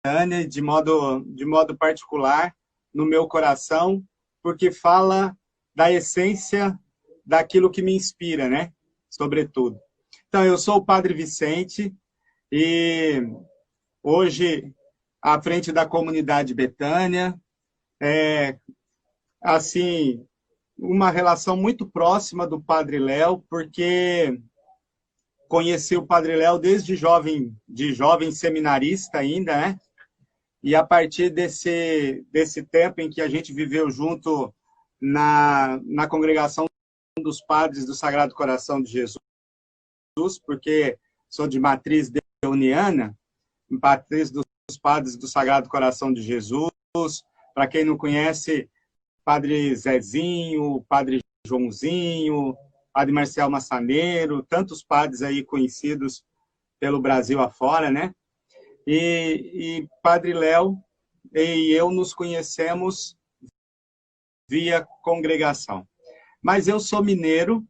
Betânia, de modo particular, no meu coração, porque fala da essência daquilo que me inspira, né? Sobretudo. Então, eu sou o Padre Vicente e hoje, à frente da comunidade Betânia, assim, uma relação muito próxima do Padre Léo, porque conheci o Padre Léo desde jovem seminarista ainda, né? E a partir desse tempo em que a gente viveu junto na congregação dos padres do Sagrado Coração de Jesus, porque sou de matriz deoniana, matriz dos padres do Sagrado Coração de Jesus. Para quem não conhece, Padre Zezinho, Padre Joãozinho, Padre Marcial Massaneiro, tantos padres aí conhecidos pelo Brasil afora, né? E Padre Léo e eu nos conhecemos via congregação. Mas eu sou mineiro,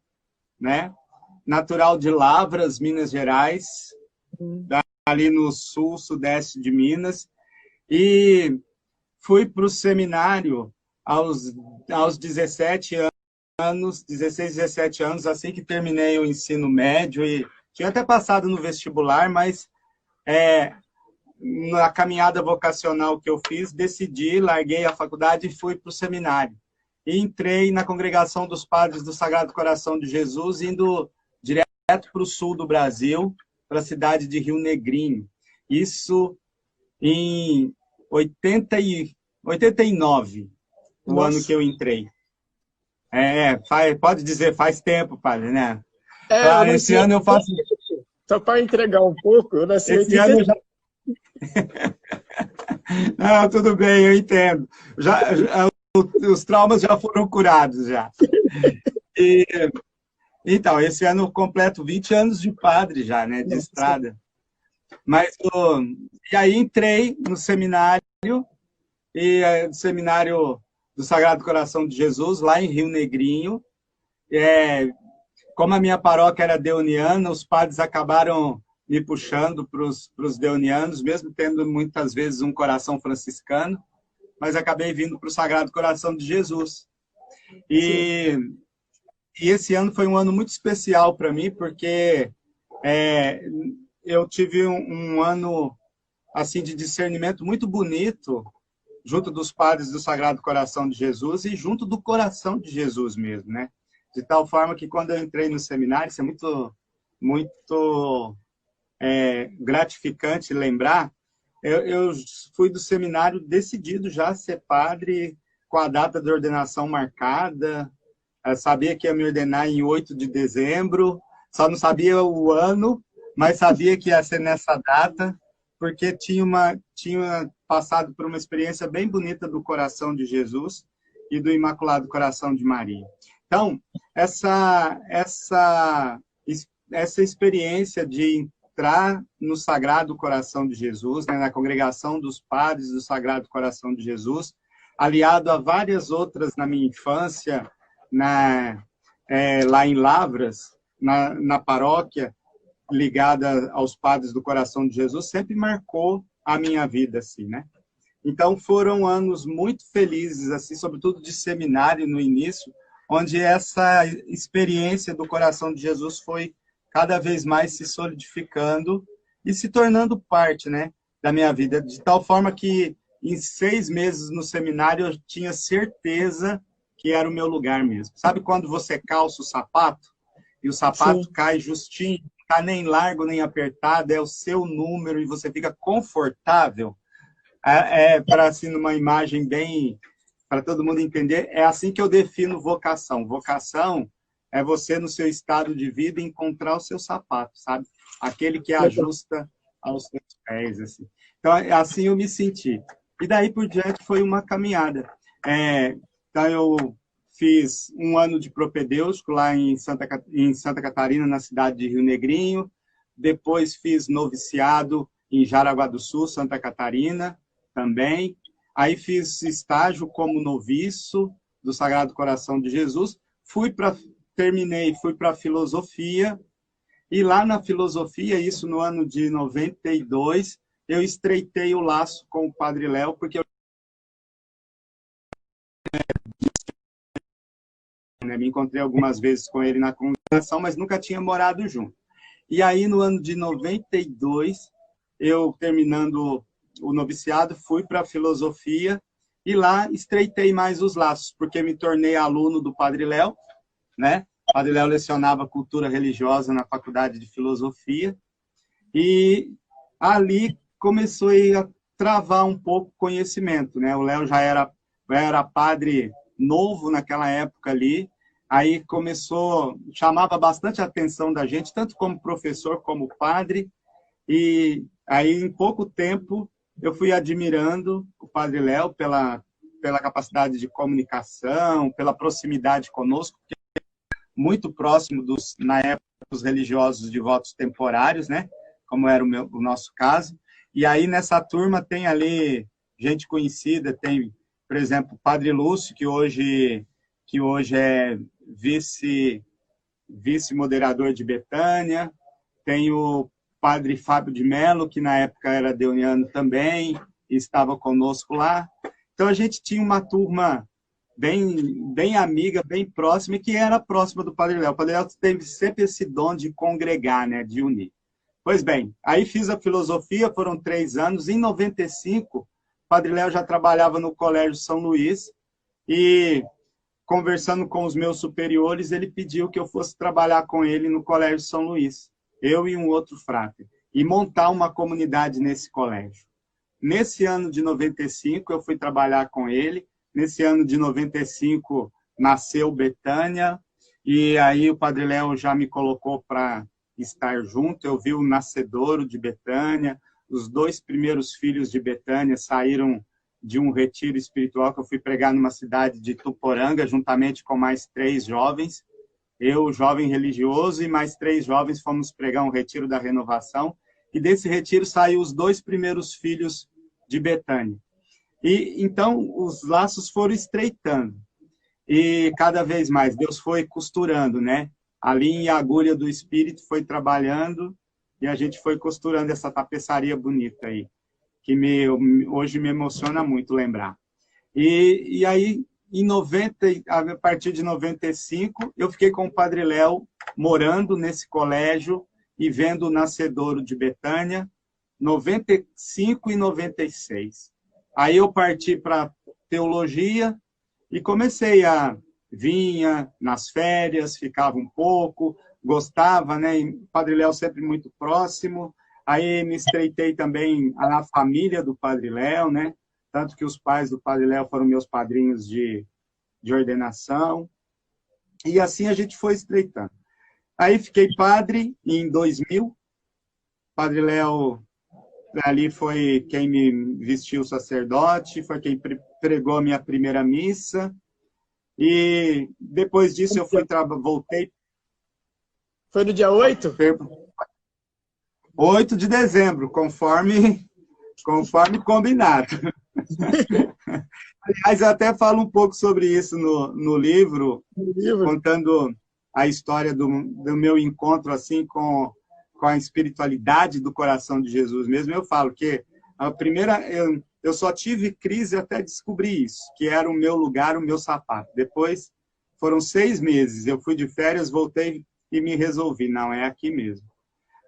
né? Natural de Lavras, Minas Gerais, ali no sul, sudeste de Minas, e fui para o seminário aos 17 anos, 16, 17 anos, assim que terminei o ensino médio, e tinha até passado no vestibular, mas na caminhada vocacional que eu fiz, decidi, larguei a faculdade e fui para o seminário. E entrei na congregação dos padres do Sagrado Coração de Jesus, indo direto para o sul do Brasil, para a cidade de Rio Negrinho. Isso em 89, o ano que eu entrei. Pode dizer, faz tempo, padre, né? Claro, esse ano eu faço... Só para entregar um pouco, eu nasci em 89. Ano eu já... Não, tudo bem, eu entendo. Os traumas já foram curados, já. Então, esse ano eu completo 20 anos de padre já, né, de estrada. Mas, e aí entrei no seminário, seminário do Sagrado Coração de Jesus, lá em Rio Negrinho. Como a minha paróquia era deoniana, os padres acabaram me puxando para os deonianos, mesmo tendo muitas vezes um coração franciscano, mas acabei vindo para o Sagrado Coração de Jesus. E esse ano foi um ano muito especial para mim, porque eu tive um ano assim de discernimento muito bonito, junto dos padres do Sagrado Coração de Jesus e junto do coração de Jesus mesmo, né? De tal forma que quando eu entrei no seminário, isso é muito, muito gratificante lembrar, eu fui do seminário decidido já a ser padre, com a data de ordenação marcada, eu sabia que ia me ordenar em 8 de dezembro, só não sabia o ano, mas sabia que ia ser nessa data, porque tinha passado por uma experiência bem bonita do coração de Jesus e do Imaculado Coração de Maria. Então, essa experiência de entrar no Sagrado Coração de Jesus, né, na congregação dos padres do Sagrado Coração de Jesus, aliado a várias outras na minha infância, lá em Lavras, na paróquia, ligada aos padres do Coração de Jesus, sempre marcou a minha vida, assim, né? Então, foram anos muito felizes, assim, sobretudo de seminário no início, onde essa experiência do Coração de Jesus foi cada vez mais se solidificando e se tornando parte, né, da minha vida, de tal forma que em 6 meses no seminário eu tinha certeza que era o meu lugar mesmo. Sabe quando você calça o sapato e o sapato Sim. cai justinho, não está nem largo nem apertado, é o seu número e você fica confortável? Para assim, numa imagem bem, para todo mundo entender, é assim que eu defino vocação. Vocação é você, no seu estado de vida, encontrar o seu sapato, sabe? Aquele que ajusta aos seus pés, assim. Então, assim eu me senti. E daí por diante foi uma caminhada. Então, eu fiz um ano de propedêutico lá em Santa Catarina, na cidade de Rio Negrinho. Depois fiz noviciado em Jaraguá do Sul, Santa Catarina, também. Aí fiz estágio como noviço do Sagrado Coração de Jesus. Fui para filosofia. E lá na filosofia, isso no ano de 92, eu estreitei o laço com o Padre Léo, porque eu, né, me encontrei algumas vezes com ele na congregação, mas nunca tinha morado junto. E aí, no ano de 92, eu, terminando o noviciado, fui para a filosofia e lá estreitei mais os laços, porque me tornei aluno do Padre Léo, né? O Padre Léo lecionava cultura religiosa na faculdade de filosofia e ali começou a travar um pouco o conhecimento, né? O Léo já era padre novo naquela época ali, aí começou, chamava bastante a atenção da gente, tanto como professor como padre, e aí em pouco tempo eu fui admirando o Padre Léo pela capacidade de comunicação, pela proximidade conosco, muito próximo na época, dos religiosos de votos temporários, né? Como era o nosso caso. E aí, nessa turma, tem ali gente conhecida, tem, por exemplo, o Padre Lúcio, que hoje é vice-moderador de Betânia, tem o Padre Fábio de Mello, que na época era deuniano também, e estava conosco lá. Então, a gente tinha uma turma bem amiga, bem próxima, e que era próxima do Padre Léo. O Padre Léo teve sempre esse dom de congregar, né, de unir. Pois bem, aí fiz a filosofia, foram 3 anos. Em 95, o Padre Léo já trabalhava no Colégio São Luís, e conversando com os meus superiores, ele pediu que eu fosse trabalhar com ele no Colégio São Luís, eu e um outro frade, e montar uma comunidade nesse colégio. Nesse ano de 95, eu fui trabalhar com ele. Nesse ano de 95, nasceu Betânia, e aí o Padre Léo já me colocou para estar junto. Eu vi o nascedouro de Betânia, os 2 primeiros filhos de Betânia saíram de um retiro espiritual que eu fui pregar numa cidade de Tuporanga, juntamente com mais 3 jovens. Eu, jovem religioso, e mais 3 jovens fomos pregar um retiro da renovação, e desse retiro saíram os 2 primeiros filhos de Betânia. E então os laços foram estreitando, e cada vez mais Deus foi costurando, né? A linha e a agulha do Espírito foi trabalhando, e a gente foi costurando essa tapeçaria bonita aí, que hoje me emociona muito lembrar. E aí, a partir de 95, eu fiquei com o Padre Léo, morando nesse colégio e vendo o nascedouro de Betânia, 95 e 96. Aí eu parti para teologia e comecei vinha nas férias, ficava um pouco, gostava, né? E o Padre Léo sempre muito próximo. Aí me estreitei também na família do Padre Léo, né? Tanto que os pais do Padre Léo foram meus padrinhos de ordenação. E assim a gente foi estreitando. Aí fiquei padre em 2000. Padre Léo ali foi quem me vestiu sacerdote, foi quem pregou a minha primeira missa. E depois disso eu voltei. Foi no dia 8? 8 de dezembro, conforme combinado. Aliás, eu até falo um pouco sobre isso no livro, contando a história do meu encontro assim com a espiritualidade do coração de Jesus mesmo. Eu falo que a primeira, eu só tive crise até descobrir isso, que era o meu lugar, o meu sapato. Depois foram 6 meses, eu fui de férias, voltei e me resolvi, não, é aqui mesmo.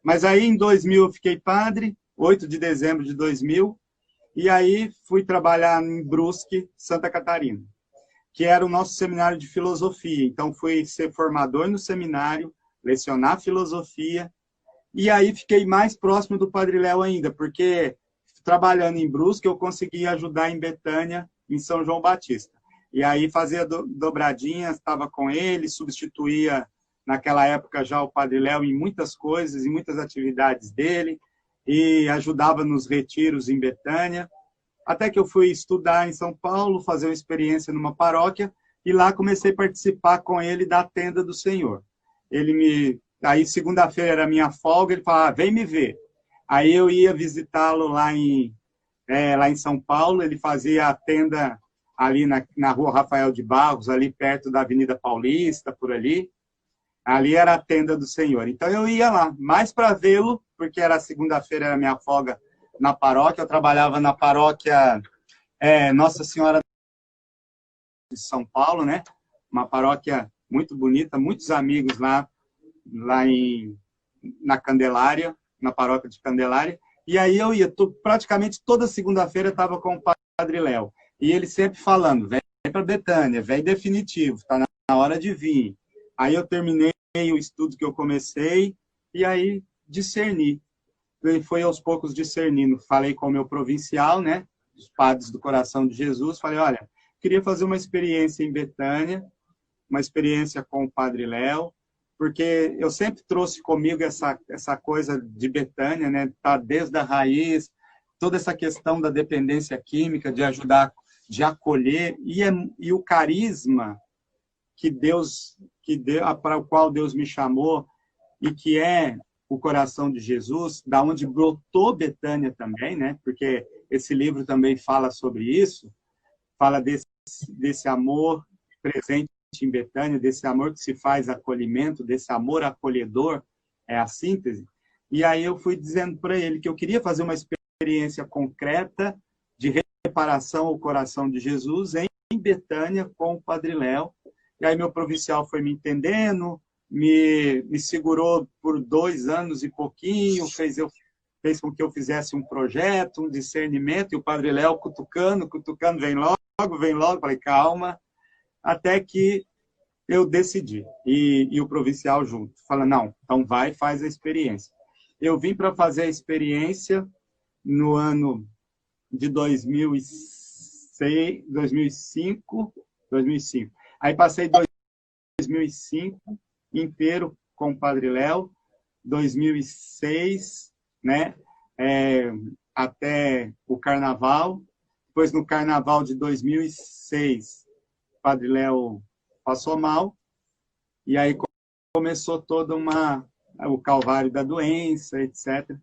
Mas aí em 2000 eu fiquei padre, 8 de dezembro de 2000, e aí fui trabalhar em Brusque, Santa Catarina, que era o nosso seminário de filosofia. Então fui ser formador no seminário, lecionar filosofia, e aí fiquei mais próximo do Padre Léo ainda, porque trabalhando em Brusque eu consegui ajudar em Betânia, em São João Batista. E aí fazia dobradinhas, estava com ele, substituía naquela época já o Padre Léo em muitas coisas, em muitas atividades dele, e ajudava nos retiros em Betânia, até que eu fui estudar em São Paulo, fazer uma experiência numa paróquia, e lá comecei a participar com ele da Tenda do Senhor. Aí segunda-feira era minha folga, ele falava, vem me ver. Aí eu ia visitá-lo lá em São Paulo, ele fazia a tenda ali na rua Rafael de Barros, ali perto da Avenida Paulista, por ali. Ali era a Tenda do Senhor. Então eu ia lá, mais para vê-lo, porque era segunda-feira, era minha folga na paróquia, eu trabalhava na paróquia Nossa Senhora de São Paulo, né? Uma paróquia muito bonita, muitos amigos lá na Candelária, na paróquia de Candelária, e aí eu ia, praticamente toda segunda-feira eu estava com o Padre Léo, e ele sempre falando, vem para Betânia, vem definitivo, está na hora de vir. Aí eu terminei o estudo que eu comecei, e aí discerni. E foi aos poucos discernindo. Falei com o meu provincial, né, os padres do Coração de Jesus, falei, olha, queria fazer uma experiência em Betânia, uma experiência com o Padre Léo, porque eu sempre trouxe comigo essa coisa de Betânia, né, tá desde a raiz, toda essa questão da dependência química, de ajudar, de acolher, e o carisma para o qual Deus me chamou, e que é o Coração de Jesus, da onde brotou Betânia também, né? Porque esse livro também fala sobre isso, fala desse amor presente em Betânia, desse amor que se faz acolhimento, desse amor acolhedor, é a síntese. E aí eu fui dizendo para ele que eu queria fazer uma experiência concreta de reparação ao Coração de Jesus em Betânia com o Padre Léo. E aí meu provincial foi me entendendo, me segurou por 2 anos e pouquinho, fez com que eu fizesse um projeto, um discernimento, e o Padre Léo cutucando, vem logo, falei, calma, até que eu decidi, e o provincial junto, fala, não, então vai, faz a experiência. Eu vim para fazer a experiência no ano de 2005, aí passei 2005 inteiro com o Padre Léo, 2006, né, até o Carnaval. Depois, no Carnaval de 2006, o Padre Léo passou mal, e aí começou todo o calvário da doença, etc.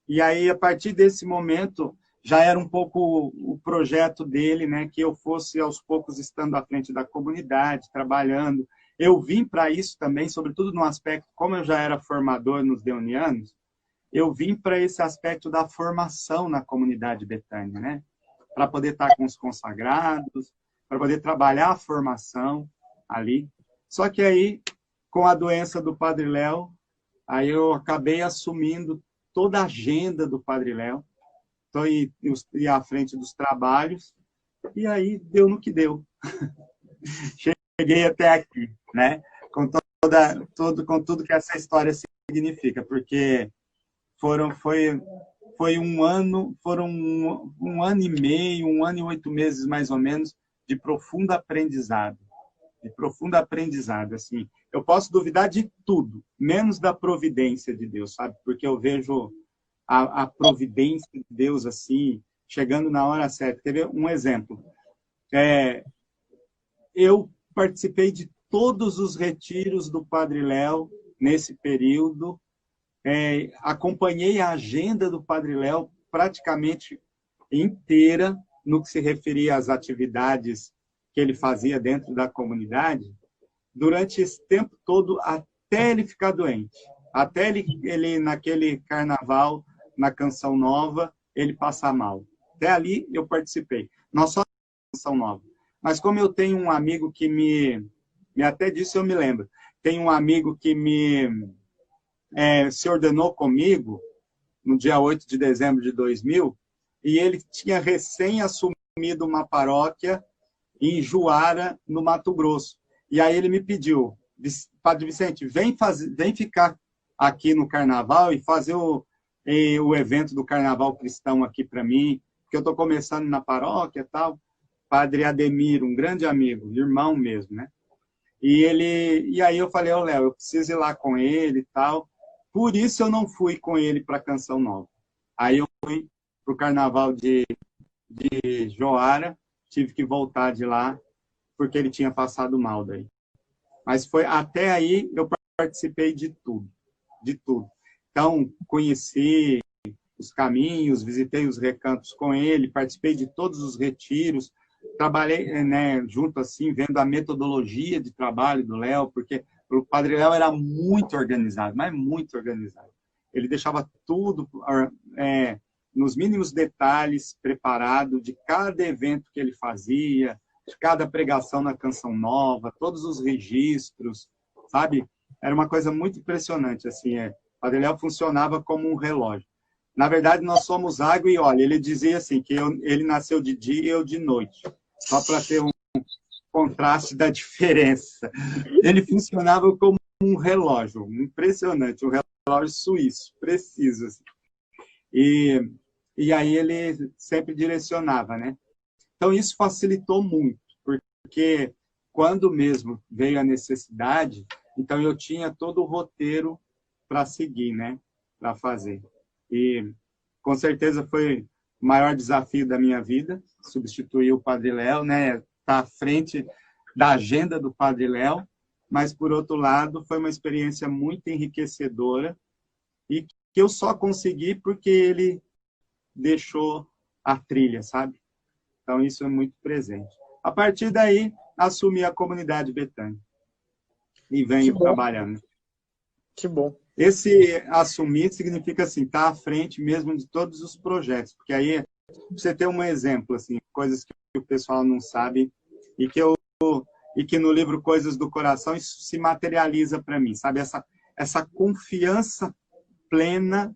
E aí, a partir desse momento, já era um pouco o projeto dele, né, que eu fosse, aos poucos, estando à frente da comunidade, trabalhando. Eu vim para isso também, sobretudo no aspecto, como eu já era formador nos Deonianos, eu vim para esse aspecto da formação na comunidade Betânia, né? Para poder estar com os consagrados, para poder trabalhar a formação ali. Só que aí, com a doença do Padre Léo, aí eu acabei assumindo toda a agenda do Padre Léo, então, e à frente dos trabalhos, e aí deu no que deu. Cheguei até aqui, né? Com tudo que essa história significa, porque foram um ano e meio, 1 ano e 8 meses, mais ou menos, de profundo aprendizado. Assim. Eu posso duvidar de tudo, menos da providência de Deus, sabe? Porque eu vejo a providência de Deus, assim, chegando na hora certa. Quer ver um exemplo? Eu participei de todos os retiros do Padre Léo nesse período, acompanhei a agenda do Padre Léo praticamente inteira no que se referia às atividades que ele fazia dentro da comunidade, durante esse tempo todo, até ele ficar doente. Até ele naquele carnaval, na Canção Nova, ele passar mal. Até ali eu participei. Não só na Canção Nova. Mas como eu tenho um amigo que até disso eu me lembro, tem um amigo que se ordenou comigo no dia 8 de dezembro de 2000, e ele tinha recém assumido uma paróquia em Juara, no Mato Grosso. E aí ele me pediu, Padre Vicente, vem ficar aqui no Carnaval e fazer o evento do Carnaval Cristão aqui para mim, porque eu estou começando na paróquia e tal. Padre Ademir, um grande amigo, irmão mesmo, né? E aí eu falei, Léo, eu preciso ir lá com ele e tal. Por isso eu não fui com ele para Canção Nova. Aí eu fui para o Carnaval de Joara, tive que voltar de lá, porque ele tinha passado mal daí. Mas até aí eu participei de tudo. Então, conheci os caminhos, visitei os recantos com ele, participei de todos os retiros, trabalhei, né, junto assim, vendo a metodologia de trabalho do Léo, porque o Padre Léo era muito organizado, mas muito organizado. Ele deixava tudo nos mínimos detalhes, preparado de cada evento que ele fazia, de cada pregação na Canção Nova, todos os registros, sabe? Era uma coisa muito impressionante, assim, o Padre Léo funcionava como um relógio. Na verdade, nós somos água e óleo. Ele dizia assim, que ele nasceu de dia e eu de noite, só para ter um contraste da diferença. Ele funcionava como um relógio, impressionante, um relógio suíço, preciso. Assim. E aí ele sempre direcionava, né? Então, isso facilitou muito, porque quando mesmo veio a necessidade, então eu tinha todo o roteiro para seguir, né? Para fazer. E, com certeza, foi o maior desafio da minha vida, substituir o Padre Léo, né? Estar à frente da agenda do Padre Léo, mas, por outro lado, foi uma experiência muito enriquecedora e que eu só consegui porque ele deixou a trilha, sabe? Então, isso é muito presente. A partir daí, assumi a comunidade Betânia e venho trabalhando. Que bom. Esse assumir significa, assim, estar à frente mesmo de todos os projetos, porque aí, você ter um exemplo, assim, coisas que o pessoal não sabe e que no livro Coisas do Coração isso se materializa para mim, sabe? Essa confiança plena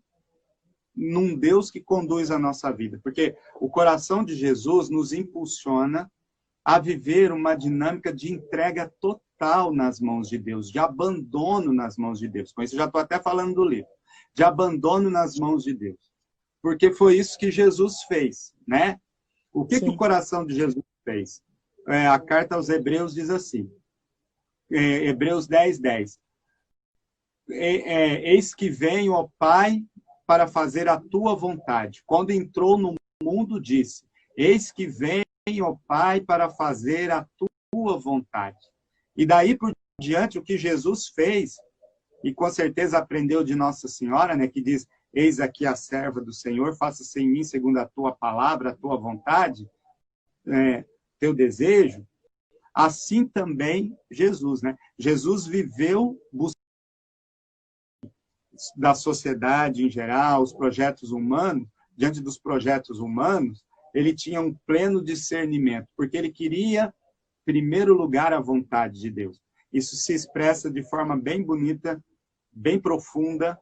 num Deus que conduz a nossa vida. Porque o coração de Jesus nos impulsiona a viver uma dinâmica de entrega total nas mãos de Deus, de abandono nas mãos de Deus. Com isso, já estou até falando do livro. De abandono nas mãos de Deus. Porque foi isso que Jesus fez, né? O que o coração de Jesus fez? A carta aos Hebreus diz assim, Hebreus 10:10. Eis que venho, ó Pai, para fazer a tua vontade. Quando entrou no mundo, disse, eis que venho, ó Pai, para fazer a tua vontade. E daí por diante, o que Jesus fez, e com certeza aprendeu de Nossa Senhora, né, que diz, eis aqui a serva do Senhor, faça-se em mim segundo a tua palavra, a tua vontade, teu desejo, assim também Jesus, né? Jesus viveu da sociedade em geral, os projetos humanos, diante dos projetos humanos, ele tinha um pleno discernimento, porque ele queria, em primeiro lugar, a vontade de Deus. Isso se expressa de forma bem bonita, bem profunda,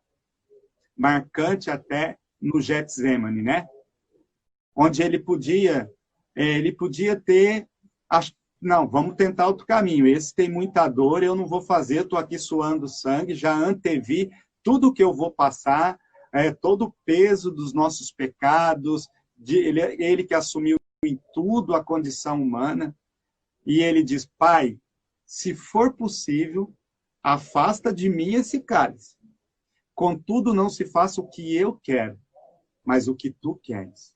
marcante até no Getsemane, né? Onde ele podia ter, não, vamos tentar outro caminho, esse tem muita dor, eu não vou fazer, estou aqui suando sangue, já antevi tudo que eu vou passar, todo o peso dos nossos pecados, ele que assumiu em tudo a condição humana, e ele diz, Pai, se for possível, afasta de mim esse cálice. Contudo, não se faça o que eu quero, mas o que tu queres.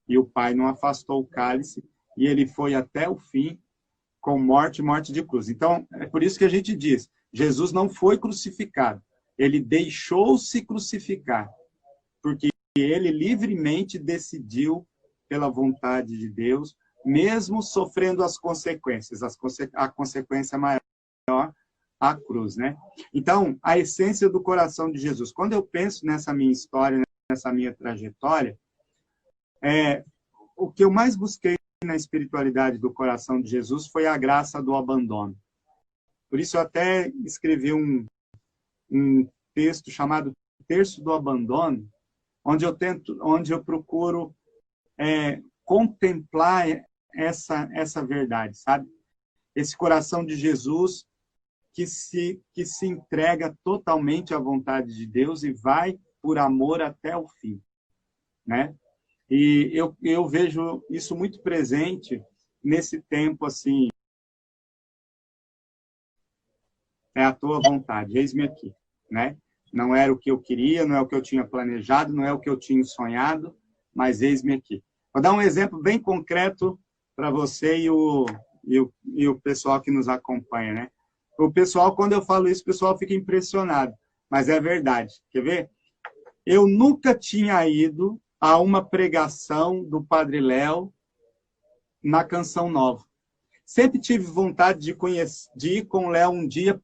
E o Pai não afastou o cálice, e ele foi até o fim, com morte de cruz. Então, é por isso que a gente diz, Jesus não foi crucificado, ele deixou-se crucificar, porque ele livremente decidiu pela vontade de Deus, mesmo sofrendo as consequências, a consequência maior, a cruz, né? Então, a essência do coração de Jesus. Quando eu penso nessa minha história, nessa minha trajetória, o que eu mais busquei na espiritualidade do coração de Jesus foi a graça do abandono. Por isso eu até escrevi um texto chamado Terço do Abandono, onde eu procuro contemplar essa verdade, sabe? Esse coração de Jesus que se entrega totalmente à vontade de Deus e vai por amor até o fim, né? E eu vejo isso muito presente nesse tempo, assim, é a tua vontade, eis-me aqui, né? Não era o que eu queria, não é o que eu tinha planejado, não é o que eu tinha sonhado, mas eis-me aqui. Vou dar um exemplo bem concreto para você e o pessoal que nos acompanha, né? O pessoal, quando eu falo isso, o pessoal fica impressionado, mas é verdade. Quer ver? Eu nunca tinha ido a uma pregação do Padre Léo na Canção Nova. Sempre tive vontade de ir com o Léo um dia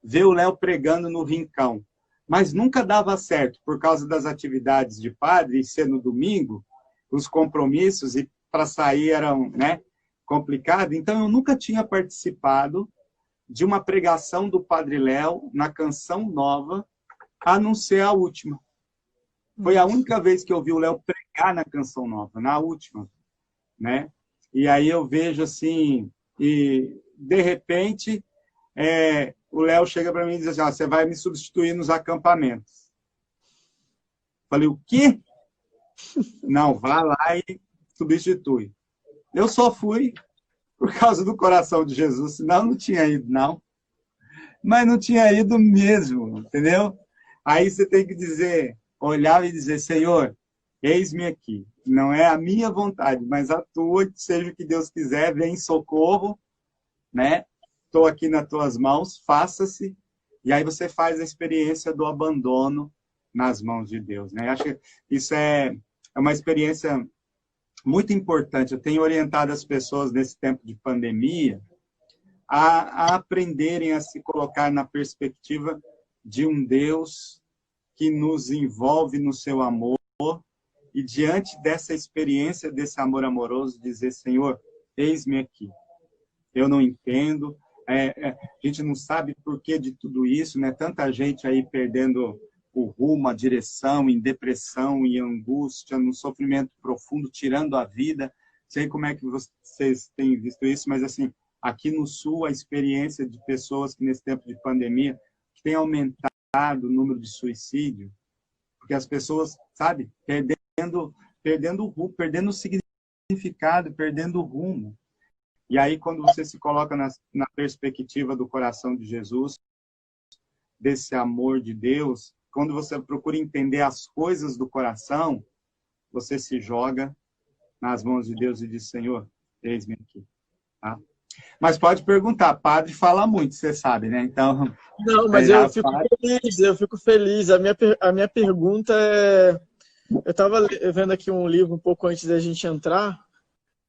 ver o Léo pregando no Rincão. mas nunca dava certo, por causa das atividades de padre, e ser no domingo, os compromissos, e para sair eram, né, complicado. Então, eu nunca tinha participado de uma pregação do Padre Léo na Canção Nova, a não ser a última. Foi a única vez que eu vi o Léo pregar na Canção Nova, na última, né? E aí eu vejo assim, e de repente, o Léo chega para mim e diz assim, você vai me substituir nos acampamentos. Falei, o quê? Não, vá lá e substitui. Eu só fui por causa do coração de Jesus, senão não tinha ido, não. Mas não tinha ido mesmo, entendeu? Aí você tem que dizer, olhar e dizer, Senhor, eis-me aqui. Não é a minha vontade, mas a tua, seja o que Deus quiser, vem em socorro, né? Estou aqui nas tuas mãos, faça-se. E aí você faz a experiência do abandono nas mãos de Deus, né? Acho que isso é uma experiência muito importante. Eu tenho orientado as pessoas nesse tempo de pandemia a aprenderem a se colocar na perspectiva de um Deus que nos envolve no seu amor e diante dessa experiência, desse amor amoroso, dizer, Senhor, eis-me aqui. Eu não entendo, a gente não sabe por que de tudo isso, né? Tanta gente aí perdendo o rumo, a direção, em depressão, em angústia, no sofrimento profundo, tirando a vida. Sei como é que vocês têm visto isso, mas assim, aqui no Sul, a experiência de pessoas que nesse tempo de pandemia, que tem aumentado o número de suicídio, porque as pessoas, sabe, perdendo o rumo, perdendo o significado, perdendo o rumo. E aí, quando você se coloca na perspectiva do coração de Jesus, desse amor de Deus, quando você procura entender as coisas do coração, você se joga nas mãos de Deus e diz, Senhor, eis-me aqui. Tá? Mas pode perguntar, padre fala muito, você sabe, né? Então, não, mas eu fico feliz. A minha pergunta é... Eu estava vendo aqui um livro um pouco antes da gente entrar,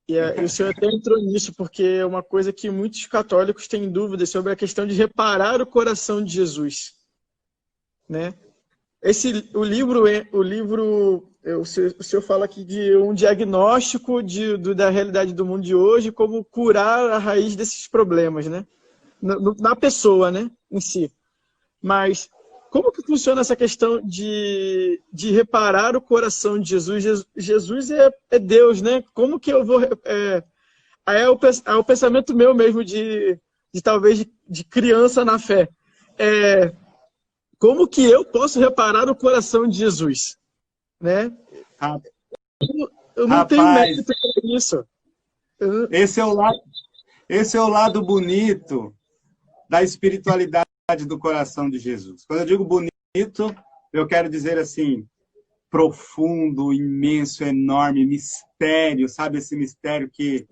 e o senhor até entrou nisso, porque é uma coisa que muitos católicos têm dúvidas sobre a questão de reparar o coração de Jesus, né? O senhor fala aqui de um diagnóstico da realidade do mundo de hoje, como curar a raiz desses problemas, né? Na pessoa, né? Em si. Mas como que funciona essa questão de reparar o coração de Jesus? Jesus é Deus, né? Como que eu vou... Aí é o pensamento meu mesmo talvez de criança na fé. Como que eu posso reparar o coração de Jesus? Né? Eu não tenho mérito para isso. Esse é o lado bonito da espiritualidade do coração de Jesus. Quando eu digo bonito, eu quero dizer assim, profundo, imenso, enorme, mistério, sabe? Esse mistério que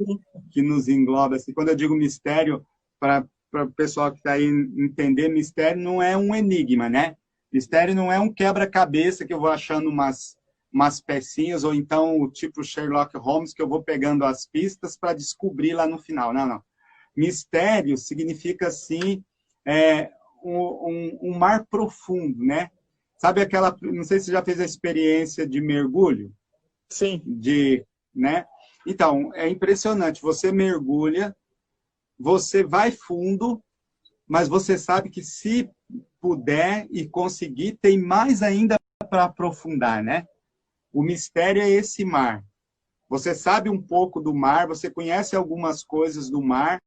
nos engloba. Assim, quando eu digo mistério, para o pessoal que está aí entender, mistério não é um enigma, né? Mistério não é um quebra-cabeça que eu vou achando umas pecinhas, ou então o tipo Sherlock Holmes, que eu vou pegando as pistas para descobrir lá no final. Não, não. Mistério significa, assim, um mar profundo, né? Sabe aquela... Não sei se você já fez a experiência de mergulho? Sim. Né? Então, é impressionante. Você mergulha, você vai fundo, mas você sabe que se puder e conseguir, tem mais ainda para aprofundar, né? O mistério é esse mar. Você sabe um pouco do mar, você conhece algumas coisas do mar,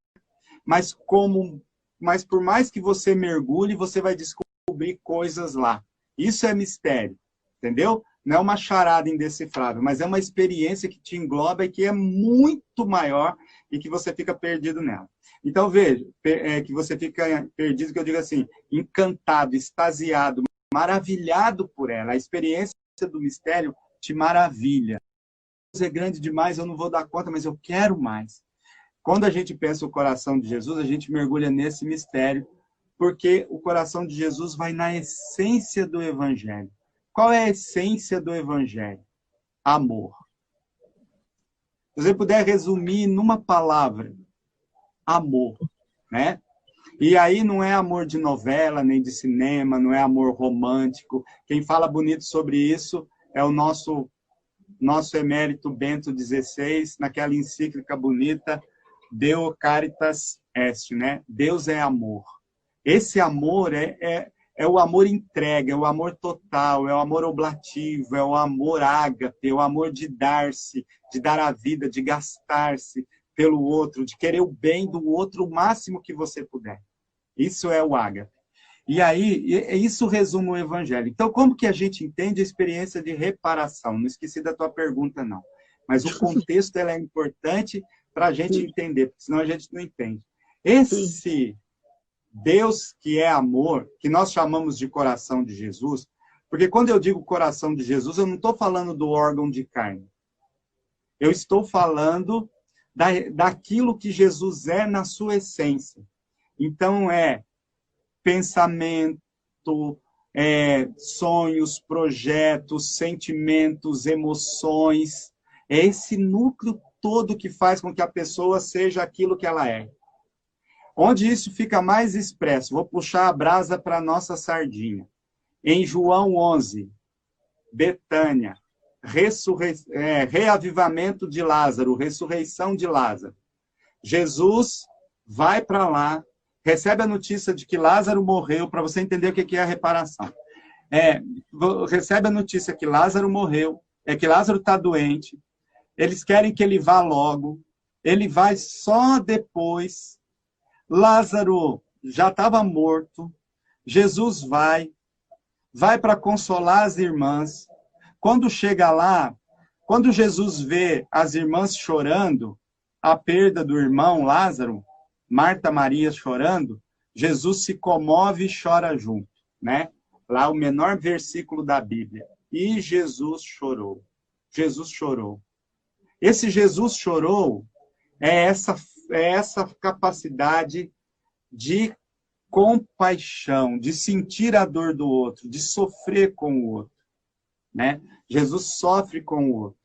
mas por mais que você mergulhe, você vai descobrir coisas lá. Isso é mistério, entendeu? Não é uma charada indecifrável, mas é uma experiência que te engloba e que é muito maior e que você fica perdido nela. Então, veja, que você fica perdido, que eu digo assim, encantado, extasiado, maravilhado por ela. A experiência do mistério te maravilha. Deus é grande demais, eu não vou dar conta, mas eu quero mais. Quando a gente pensa o coração de Jesus, a gente mergulha nesse mistério, porque o coração de Jesus vai na essência do Evangelho. Qual é a essência do Evangelho? Amor. Se você puder resumir numa palavra, amor, né? E aí não é amor de novela, nem de cinema, não é amor romântico. Quem fala bonito sobre isso é o nosso emérito Bento XVI, naquela encíclica bonita, Deo Caritas Est, né? Deus é amor. Esse amor é o amor entregue, é o amor total, é o amor oblativo, é o amor ágape, é o amor de dar-se, de dar a vida, de gastar-se pelo outro, de querer o bem do outro o máximo que você puder. Isso é o ágape. E aí, isso resume o evangelho. Então, como que a gente entende a experiência de reparação? Não esqueci da tua pergunta, não. Mas o contexto ela é importante para a gente entender, porque senão a gente não entende. Esse Deus que é amor, que nós chamamos de coração de Jesus, porque quando eu digo coração de Jesus, eu não estou falando do órgão de carne. Eu estou falando daquilo que Jesus é na sua essência. Então, pensamento, sonhos, projetos, sentimentos, emoções. É esse núcleo todo que faz com que a pessoa seja aquilo que ela é. Onde isso fica mais expresso? Vou puxar a brasa para a nossa sardinha. Em João 11, Betânia, reavivamento de Lázaro, ressurreição de Lázaro. Jesus vai para lá, recebe a notícia de que Lázaro morreu, para você entender o que é a reparação. Recebe a notícia que Lázaro morreu, que Lázaro está doente, eles querem que ele vá logo, ele vai só depois. Lázaro já estava morto, Jesus vai para consolar as irmãs. Quando chega lá, quando Jesus vê as irmãs chorando, a perda do irmão Lázaro, Marta, Maria chorando, Jesus se comove e chora junto, né? Lá o menor versículo da Bíblia. E Jesus chorou. Jesus chorou. Esse Jesus chorou é essa capacidade de compaixão, de sentir a dor do outro, de sofrer com o outro, né? Jesus sofre com o outro.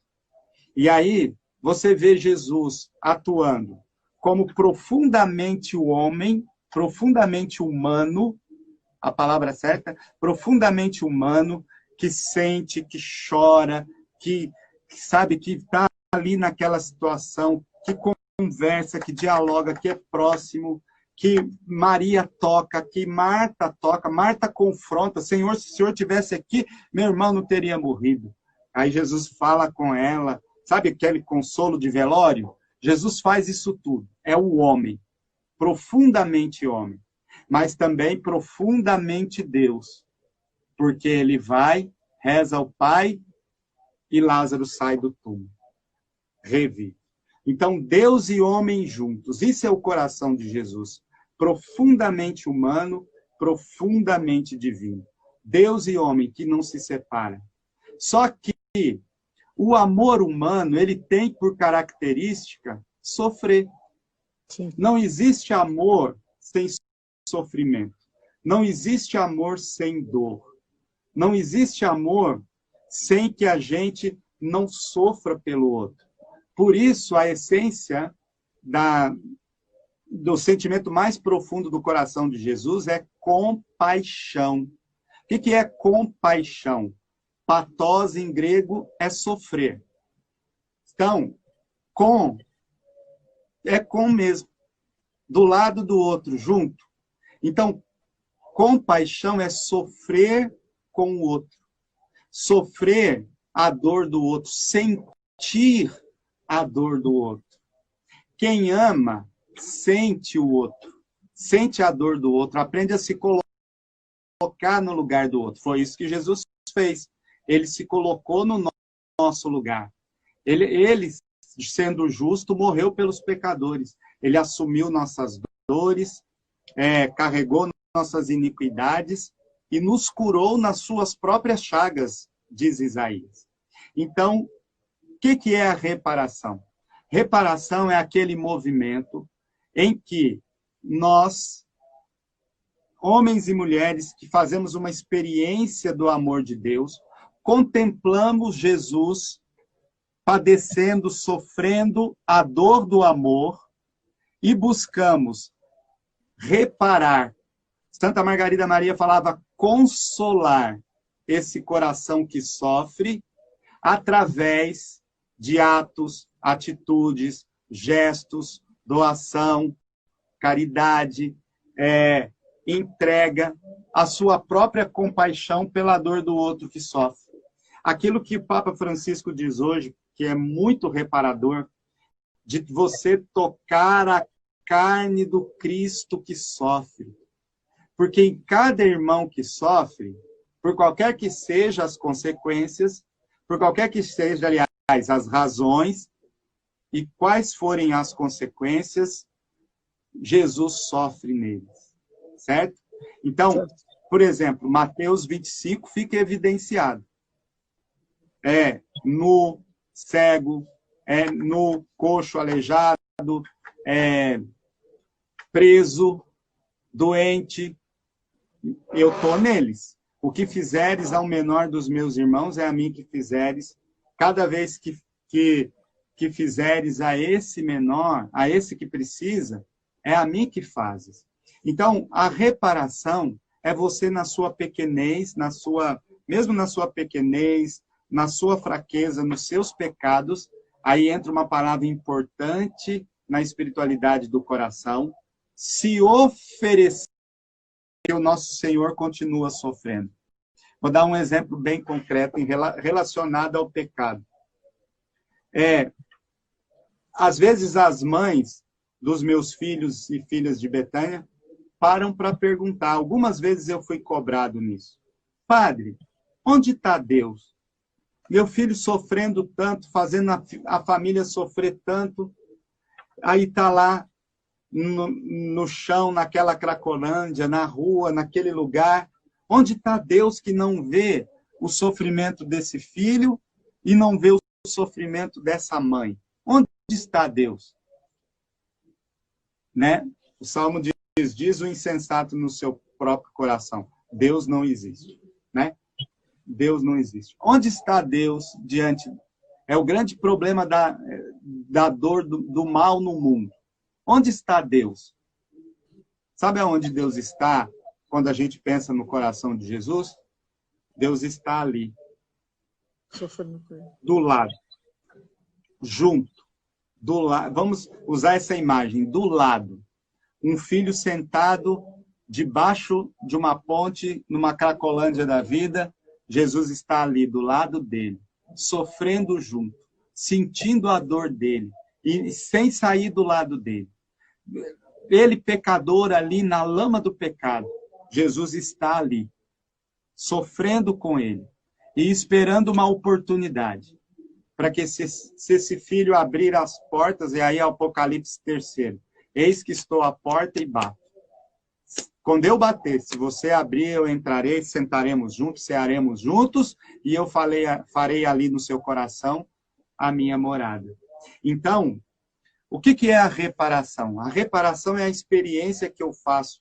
E aí você vê Jesus atuando como profundamente o homem, profundamente humano, a palavra certa, profundamente humano, que sente, que chora, que sabe que está ali naquela situação, que conversa, que dialoga, que é próximo, que Maria toca, que Marta toca, Marta confronta, Senhor, se o Senhor tivesse aqui, meu irmão não teria morrido. Aí Jesus fala com ela, sabe aquele consolo de velório? Jesus faz isso tudo, é o homem, profundamente homem, mas também profundamente Deus, porque ele vai, reza ao Pai e Lázaro sai do túmulo, revive. Então, Deus e homem juntos, isso é o coração de Jesus, profundamente humano, profundamente divino. Deus e homem que não se separam. Só que o amor humano, ele tem por característica sofrer. Sim. Não existe amor sem sofrimento. Não existe amor sem dor. Não existe amor sem que a gente não sofra pelo outro. Por isso, a essência do sentimento mais profundo do coração de Jesus é compaixão. O que é compaixão? Pathos, em grego, é sofrer. Então, é com mesmo. Do lado do outro, junto. Então, compaixão é sofrer com o outro. Sofrer a dor do outro. Sentir a dor do outro. Quem ama, sente o outro. Sente a dor do outro. Aprende a se colocar no lugar do outro. Foi isso que Jesus fez. Ele se colocou no nosso lugar. Ele, sendo justo, morreu pelos pecadores. Ele assumiu nossas dores, carregou nossas iniquidades e nos curou nas suas próprias chagas, diz Isaías. Então, o que é a reparação? Reparação é aquele movimento em que nós, homens e mulheres, que fazemos uma experiência do amor de Deus, contemplamos Jesus padecendo, sofrendo a dor do amor e buscamos reparar. Santa Margarida Maria falava consolar esse coração que sofre através de atos, atitudes, gestos, doação, caridade, entrega, a sua própria compaixão pela dor do outro que sofre. Aquilo que o Papa Francisco diz hoje, que é muito reparador, de você tocar a carne do Cristo que sofre. Porque em cada irmão que sofre, por qualquer que sejam as consequências, por qualquer que seja, aliás, as razões, e quais forem as consequências, Jesus sofre neles. Certo? Então, por exemplo, Mateus 25 fica evidenciado. No cego, no coxo aleijado, preso, doente, eu estou neles. O que fizeres ao menor dos meus irmãos é a mim que fizeres. Cada vez que fizeres a esse menor, a esse que precisa, é a mim que fazes. Então, a reparação é você na sua pequenez, mesmo na sua pequenez, na sua fraqueza, nos seus pecados, aí entra uma palavra importante na espiritualidade do coração, se oferecer, o nosso Senhor continua sofrendo. Vou dar um exemplo bem concreto relacionado ao pecado. Às vezes as mães dos meus filhos e filhas de Betânia param para perguntar. Algumas vezes eu fui cobrado nisso. Padre, onde está Deus? Meu filho sofrendo tanto, fazendo a família sofrer tanto, aí está lá no chão, naquela Cracolândia, na rua, naquele lugar. Onde está Deus que não vê o sofrimento desse filho e não vê o sofrimento dessa mãe? Onde está Deus? Né? O Salmo diz o insensato no seu próprio coração. Deus não existe. Né? Deus não existe. Onde está Deus diante? É o grande problema da dor do mal no mundo. Onde está Deus? Sabe aonde Deus está quando a gente pensa no coração de Jesus? Deus está ali. Do lado. Junto. Do lado. Vamos usar essa imagem. Do lado. Um filho sentado debaixo de uma ponte, numa Cracolândia da vida. Jesus está ali do lado dele, sofrendo junto, sentindo a dor dele, e sem sair do lado dele. Ele, pecador, ali na lama do pecado, Jesus está ali, sofrendo com ele, e esperando uma oportunidade, para que se esse filho abrir as portas, e aí Apocalipse 3, eis que estou à porta e bato. Quando eu bater, se você abrir, eu entrarei, sentaremos juntos, cearemos juntos, e eu farei ali no seu coração a minha morada. Então, o que é a reparação? A reparação é a experiência que eu faço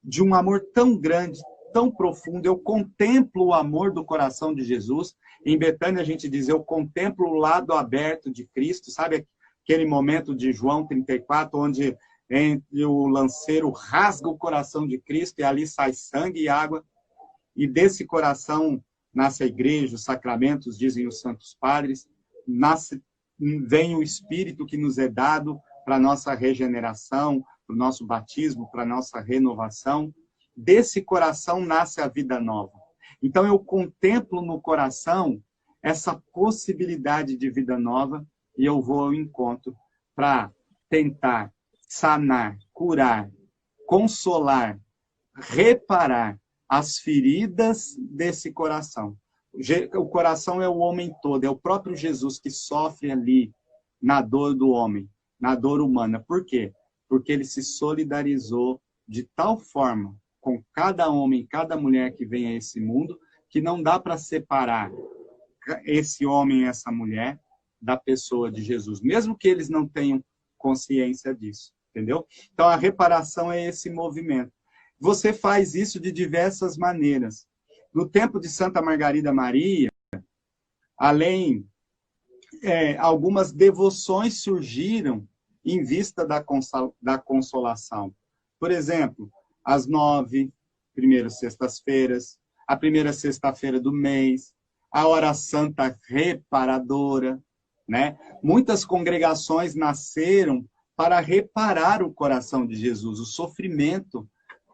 de um amor tão grande, tão profundo. Eu contemplo o amor do coração de Jesus. Em Betânia a gente diz, eu contemplo o lado aberto de Cristo. Sabe aquele momento de João 34, onde o lanceiro rasga o coração de Cristo e ali sai sangue e água? E desse coração nasce a igreja, os sacramentos, dizem os santos padres, vem o Espírito que nos é dado para a nossa regeneração, para o nosso batismo, para a nossa renovação. Desse coração nasce a vida nova. Então eu contemplo no coração essa possibilidade de vida nova e eu vou ao encontro para tentar sanar, curar, consolar, reparar as feridas desse coração. O coração é o homem todo, é o próprio Jesus que sofre ali na dor do homem, na dor humana. Por quê? Porque ele se solidarizou de tal forma com cada homem, cada mulher que vem a esse mundo, que não dá para separar esse homem e essa mulher da pessoa de Jesus, mesmo que eles não tenham consciência disso, entendeu? Então a reparação é esse movimento. Você faz isso de diversas maneiras. No tempo de Santa Margarida Maria, além, algumas devoções surgiram em vista da consolação. Por exemplo, as 9 primeiras sextas-feiras, a primeira sexta-feira do mês, a hora santa reparadora, né? Muitas congregações nasceram para reparar o coração de Jesus, o sofrimento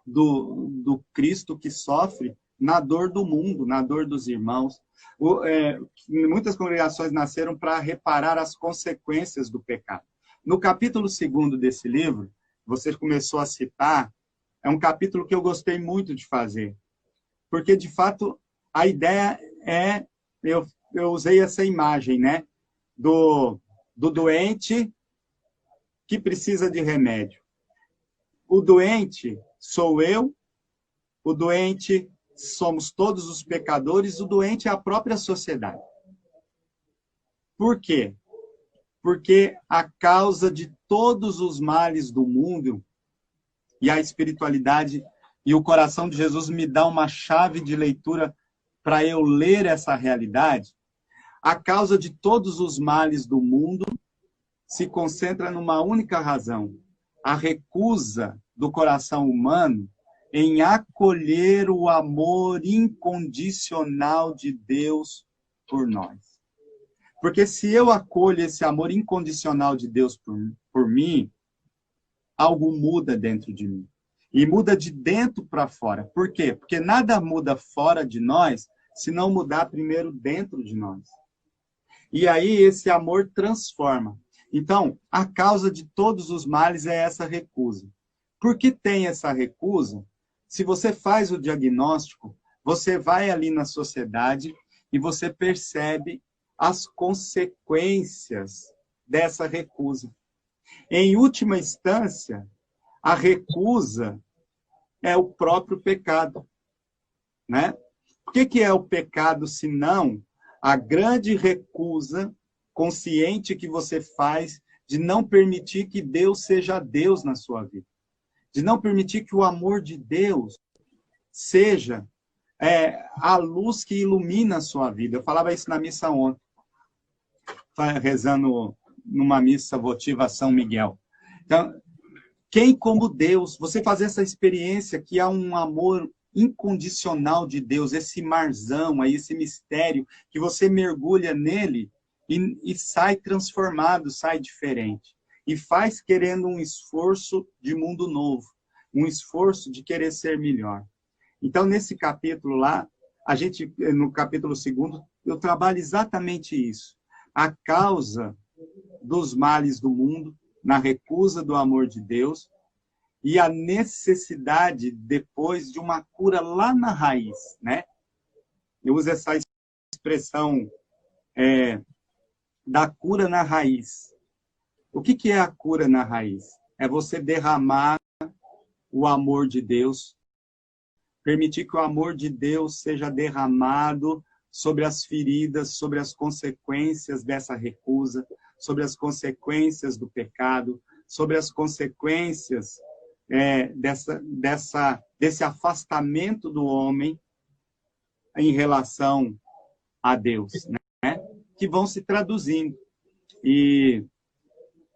do Cristo que sofre na dor do mundo, na dor dos irmãos. Muitas congregações nasceram para reparar as consequências do pecado. No capítulo 2 desse livro, você começou a citar, é um capítulo que eu gostei muito de fazer, porque, de fato, a ideia é, eu usei essa imagem, né, do doente que precisa de remédio. O doente sou eu, o doente somos todos os pecadores, o doente é a própria sociedade. Por quê? Porque a causa de todos os males do mundo, e a espiritualidade e o coração de Jesus me dá uma chave de leitura para eu ler essa realidade, a causa de todos os males do mundo se concentra numa única razão: a recusa do coração humano em acolher o amor incondicional de Deus por nós. Porque se eu acolho esse amor incondicional de Deus por mim, algo muda dentro de mim. E muda de dentro para fora. Por quê? Porque nada muda fora de nós se não mudar primeiro dentro de nós. E aí esse amor transforma. Então, a causa de todos os males é essa recusa. Por que tem essa recusa? Se você faz o diagnóstico, você vai ali na sociedade e você percebe as consequências dessa recusa. Em última instância, a recusa é o próprio pecado, né? O que é o pecado, senão a grande recusa consciente que você faz de não permitir que Deus seja Deus na sua vida, de não permitir que o amor de Deus seja a luz que ilumina a sua vida. Eu falava isso na missa ontem, rezando numa missa votiva a São Miguel. Então, quem como Deus, você fazer essa experiência que há um amor incondicional de Deus, esse marzão, aí, esse mistério, que você mergulha nele e sai transformado, sai diferente. E faz querendo um esforço de mundo novo, um esforço de querer ser melhor. Então, nesse capítulo lá, no capítulo 2, eu trabalho exatamente isso. A causa dos males do mundo, na recusa do amor de Deus, e a necessidade depois de uma cura lá na raiz, né? Eu uso essa expressão da cura na raiz. O que é a cura na raiz? É você derramar o amor de Deus, permitir que o amor de Deus seja derramado sobre as feridas, sobre as consequências dessa recusa, sobre as consequências do pecado, sobre as consequências desse afastamento do homem em relação a Deus, né? Que vão se traduzindo. E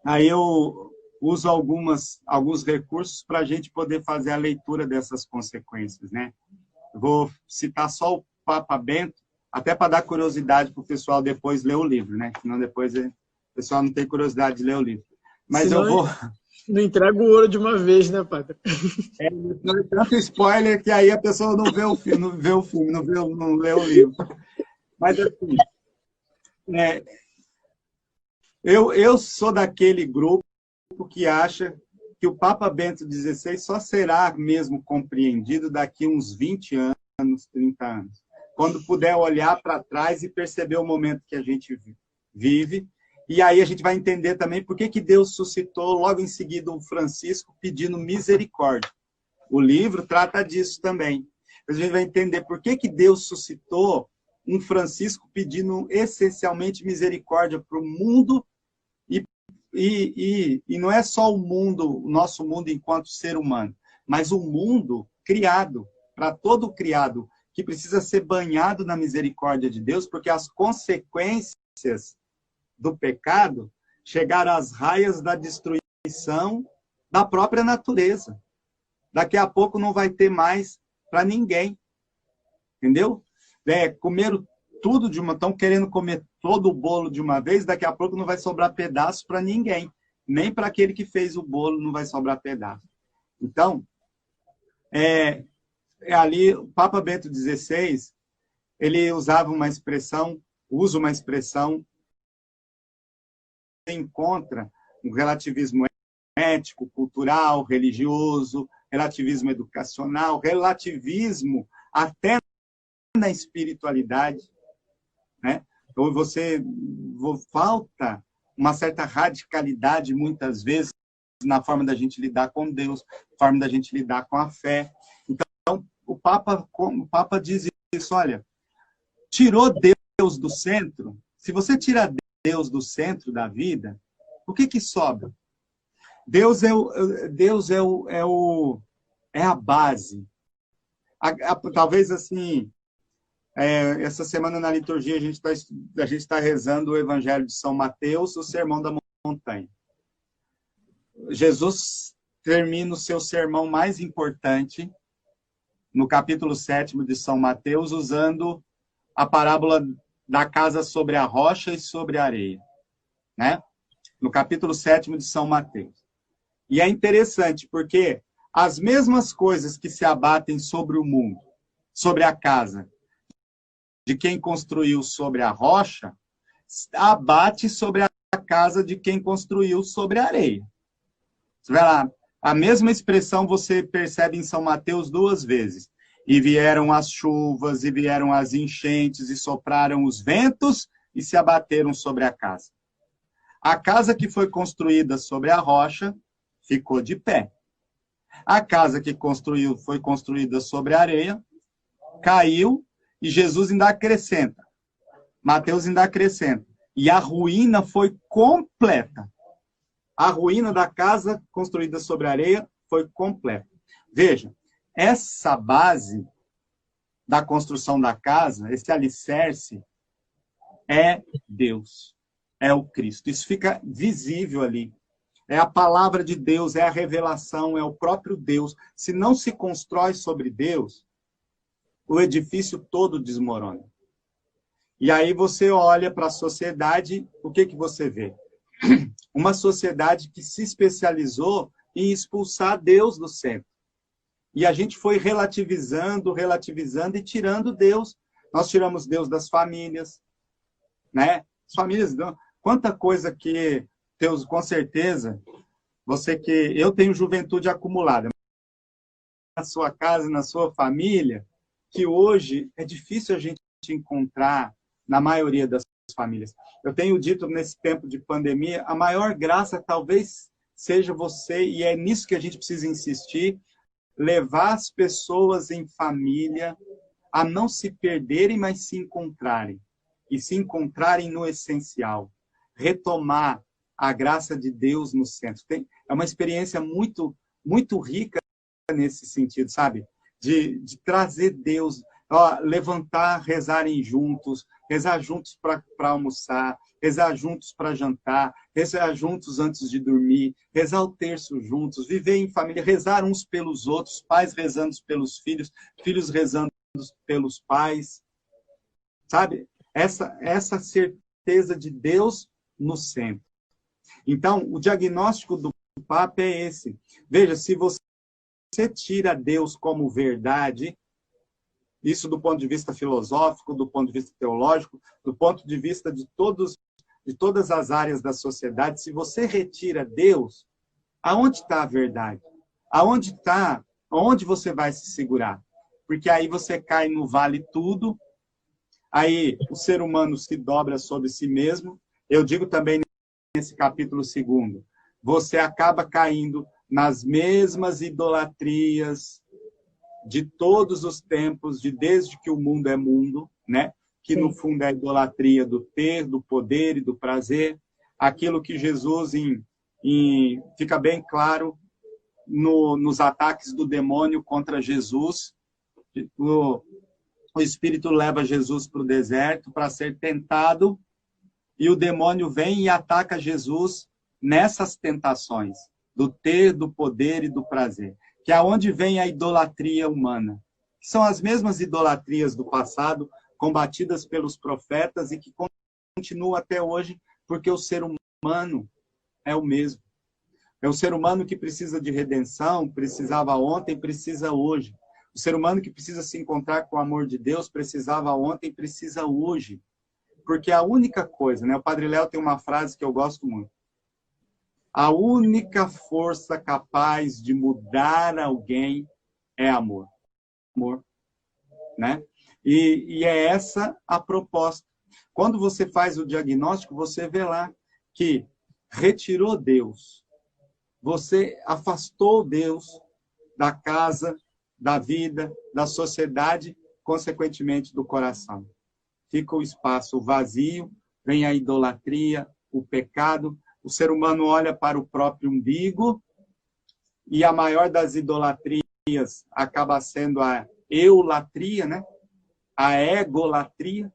aí eu uso alguns recursos para a gente poder fazer a leitura dessas consequências, né? Eu vou citar só o Papa Bento, até para dar curiosidade para o pessoal depois ler o livro, né? Senão depois o pessoal não tem curiosidade de ler o livro. Mas senão eu vou... Não entrega o ouro de uma vez, né, padre? Não é tanto spoiler que aí a pessoa não vê o filme, não lê o livro. Mas assim, eu sou daquele grupo que acha que o Papa Bento XVI só será mesmo compreendido daqui uns 20 anos, 30 anos. Quando puder olhar para trás e perceber o momento que a gente vive. E aí a gente vai entender também por que Deus suscitou logo em seguida o Francisco pedindo misericórdia. O livro trata disso também. A gente vai entender por que Deus suscitou um Francisco pedindo essencialmente misericórdia para o mundo. E não é só o nosso mundo enquanto ser humano, mas o mundo criado, para todo criado, que precisa ser banhado na misericórdia de Deus, porque as consequências do pecado chegaram às raias da destruição da própria natureza. daqui a pouco não vai ter mais para ninguém. Entendeu? Comeram tudo de uma... Estão querendo comer todo o bolo de uma vez, daqui a pouco não vai sobrar pedaço para ninguém. Nem para aquele que fez o bolo não vai sobrar pedaço. Então, ali, o Papa Bento XVI, ele usava uma expressão, usa uma expressão, que encontra um relativismo ético, cultural, religioso, relativismo educacional, relativismo até na espiritualidade, né? Então, falta uma certa radicalidade, muitas vezes, na forma da gente lidar com Deus, forma da gente lidar com a fé. Então, o Papa diz isso, olha, tirou Deus do centro, se você tira Deus do centro da vida, o que sobra? Deus é a base. Talvez assim, essa semana na liturgia a gente está rezando o Evangelho de São Mateus, o Sermão da Montanha. Jesus termina o seu sermão mais importante, no capítulo 7 de São Mateus, usando a parábola da casa sobre a rocha e sobre a areia, né? No capítulo 7 de São Mateus. E é interessante, porque as mesmas coisas que se abatem sobre o mundo, sobre a casa, de quem construiu sobre a rocha, abate sobre a casa de quem construiu sobre a areia. Você vai lá, a mesma expressão você percebe em São Mateus 2 vezes. E vieram as chuvas, e vieram as enchentes, e sopraram os ventos, e se abateram sobre a casa. A casa que foi construída sobre a rocha, ficou de pé. A casa que foi construída sobre a areia, caiu, e Jesus ainda acrescenta. Mateus ainda acrescenta. E a ruína foi completa. A ruína da casa construída sobre a areia foi completa. Veja, essa base da construção da casa, esse alicerce, é Deus, é o Cristo. Isso fica visível ali. É a palavra de Deus, é a revelação, é o próprio Deus. Se não se constrói sobre Deus, o edifício todo desmorona. E aí você olha para a sociedade, o que você vê? Uma sociedade que se especializou em expulsar Deus do centro. E a gente foi relativizando e tirando Deus. Nós tiramos Deus das famílias, né? As famílias, quanta coisa que Deus, com certeza, eu tenho juventude acumulada na sua casa, na sua família, que hoje é difícil a gente encontrar na maioria das famílias. Eu tenho dito nesse tempo de pandemia, a maior graça talvez seja você, e é nisso que a gente precisa insistir, levar as pessoas em família a não se perderem, mas se encontrarem. E se encontrarem no essencial. Retomar a graça de Deus no centro. É uma experiência muito, muito rica nesse sentido, sabe? De trazer Deus, levantar, rezarem juntos, rezar juntos para almoçar, rezar juntos para jantar, rezar juntos antes de dormir, rezar o terço juntos, viver em família, rezar uns pelos outros, pais rezando pelos filhos, filhos rezando pelos pais, sabe? Essa certeza de Deus no centro. Então, o diagnóstico do Papa é esse. Veja, se você tira Deus como verdade, isso do ponto de vista filosófico, do ponto de vista teológico, do ponto de vista de todas as áreas da sociedade, se você retira Deus, aonde está a verdade? Aonde você vai se segurar? Porque aí você cai no vale tudo, aí o ser humano se dobra sobre si mesmo. Eu digo também nesse capítulo 2, você acaba caindo nas mesmas idolatrias de todos os tempos, desde que o mundo é mundo, né? Que no fundo é a idolatria do ter, do poder e do prazer. Aquilo que Jesus, fica bem claro nos ataques do demônio contra Jesus. O Espírito leva Jesus para o deserto para ser tentado, e o demônio vem e ataca Jesus nessas tentações, do ter, do poder e do prazer. que é onde vem a idolatria humana. São as mesmas idolatrias do passado, combatidas pelos profetas e que continuam até hoje, porque o ser humano é o mesmo. É o ser humano que precisa de redenção, precisava ontem, precisa hoje. O ser humano que precisa se encontrar com o amor de Deus, precisava ontem, precisa hoje. Porque a única coisa, né? O Padre Léo tem uma frase que eu gosto muito. A única força capaz de mudar alguém é amor. Amor, né? E é essa a proposta. Quando você faz o diagnóstico, você vê lá que retirou Deus. Você afastou Deus da casa, da vida, da sociedade, consequentemente do coração. Fica o espaço vazio, vem a idolatria, o pecado. O ser humano olha para o próprio umbigo e a maior das idolatrias acaba sendo a eulatria, né? A egolatria.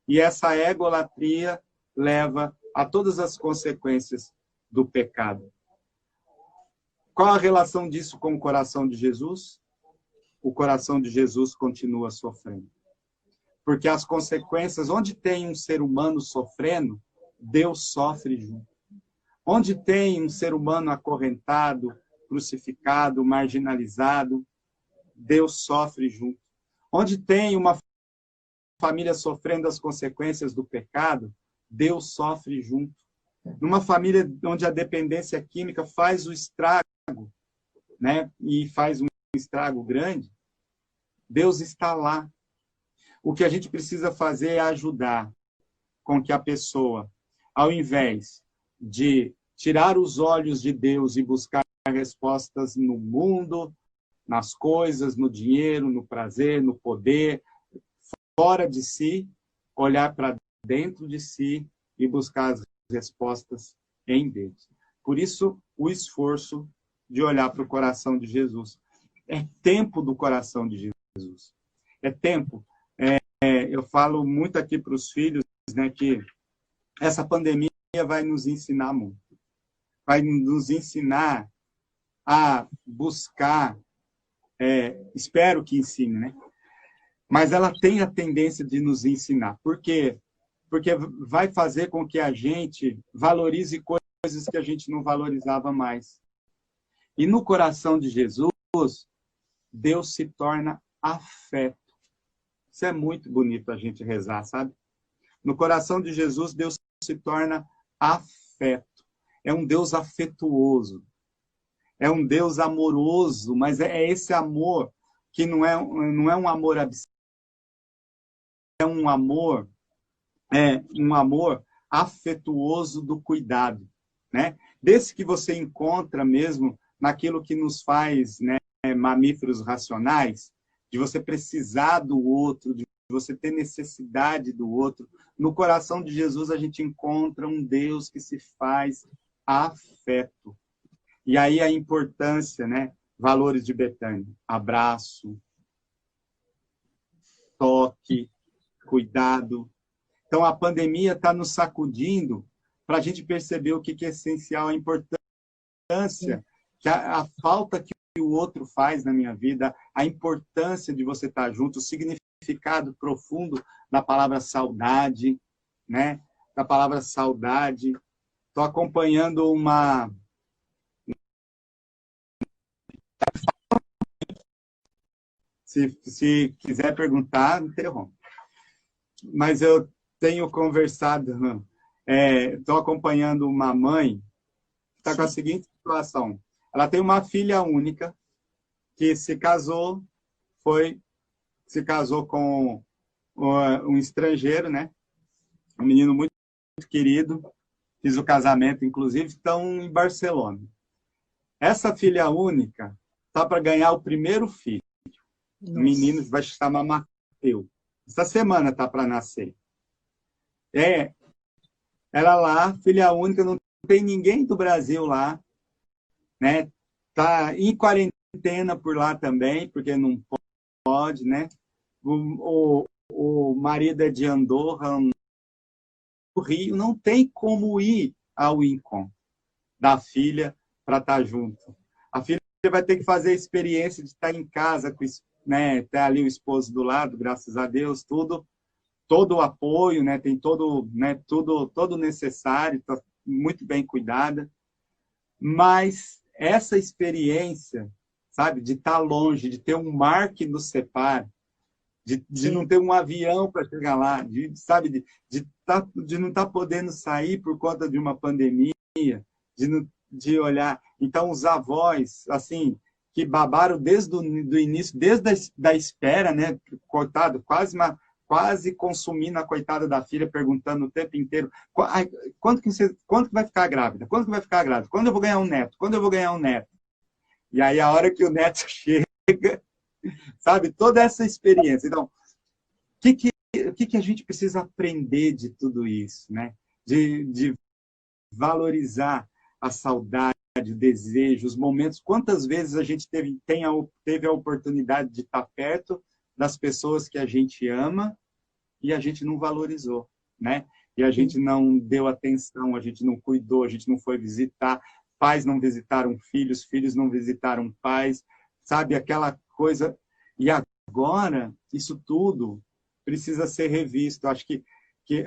E essa egolatria leva a todas as consequências do pecado. Qual a relação disso com o coração de Jesus? O coração de Jesus continua sofrendo. Porque as consequências, onde tem um ser humano sofrendo, Deus sofre junto. Onde tem um ser humano acorrentado, crucificado, marginalizado, Deus sofre junto. Onde tem uma família sofrendo as consequências do pecado, Deus sofre junto. Numa família onde a dependência química faz o estrago, né? E faz um estrago grande, Deus está lá. O que a gente precisa fazer é ajudar com que a pessoa, ao invés de tirar os olhos de Deus e buscar respostas no mundo, nas coisas, no dinheiro, no prazer, no poder, fora de si, olhar para dentro de si e buscar as respostas em Deus. Por isso, o esforço de olhar para o coração de Jesus. É tempo do coração de Jesus. É tempo. Eu falo muito aqui para os filhos, né, que essa pandemia vai nos ensinar muito. Vai nos ensinar a buscar, espero que ensine, né? Mas ela tem a tendência de nos ensinar. Por quê? Porque vai fazer com que a gente valorize coisas que a gente não valorizava mais. E no coração de Jesus, Deus se torna afeto. Isso é muito bonito a gente rezar, sabe? No coração de Jesus, Deus se torna afeto. É um Deus afetuoso. É um Deus amoroso, mas é esse amor que não é um amor abstrato. É um amor afetuoso do cuidado, né? Desse que você encontra mesmo naquilo que nos faz, né, mamíferos racionais, de você precisar do outro, de você ter necessidade do outro. No coração de Jesus a gente encontra um Deus que se faz afeto. E aí a importância, né? Valores de Betânia. Abraço, toque, cuidado. Então a pandemia está nos sacudindo para a gente perceber o que é essencial, a importância, que a falta que o outro faz na minha vida, a importância de você estar junto, o significado profundo da palavra saudade, né? Da palavra saudade. Estou acompanhando uma... Se quiser perguntar, interrompa. Mas eu tenho conversado, estou acompanhando uma mãe que está com a seguinte situação. Ela tem uma filha única que se casou com um estrangeiro, né? Um menino muito querido. Fiz o casamento, inclusive, estão em Barcelona. Essa filha única está para ganhar o primeiro filho. Nossa. Um menino que vai se chamar Mateus. Essa semana está para nascer. Ela lá, filha única, não tem ninguém do Brasil lá, né? Tá em quarentena por lá também, porque não pode, né? O marido é de Andorra, no Rio, não tem como ir ao encontro da filha para estar junto. A filha vai ter que fazer a experiência de estar em casa, com, né, ter ali o esposo do lado, graças a Deus, tudo, todo o apoio, né, tem todo, né, todo necessário, está muito bem cuidada. Mas essa experiência, sabe, de estar longe, de ter um mar que nos separa, de não ter um avião para chegar lá, sabe, de não estar podendo sair por conta de uma pandemia, de olhar. Então, os avós, assim, que babaram desde o início, desde da espera, né, coitado, quase consumindo a coitada da filha, perguntando o tempo inteiro, quando que vai ficar grávida? Quando que vai ficar grávida? Quando eu vou ganhar um neto? Quando eu vou ganhar um neto? E aí, a hora que o neto chega, sabe, toda essa experiência. Então, o que a gente precisa aprender de tudo isso, né? De valorizar a saudade, o desejo, os momentos. Quantas vezes a gente teve a oportunidade de estar perto das pessoas que a gente ama e a gente não valorizou, né? E a gente não deu atenção, a gente não cuidou, a gente não foi visitar, pais não visitaram filhos, filhos não visitaram pais, sabe? Aquela coisa. E agora, isso tudo precisa ser revisto. Acho que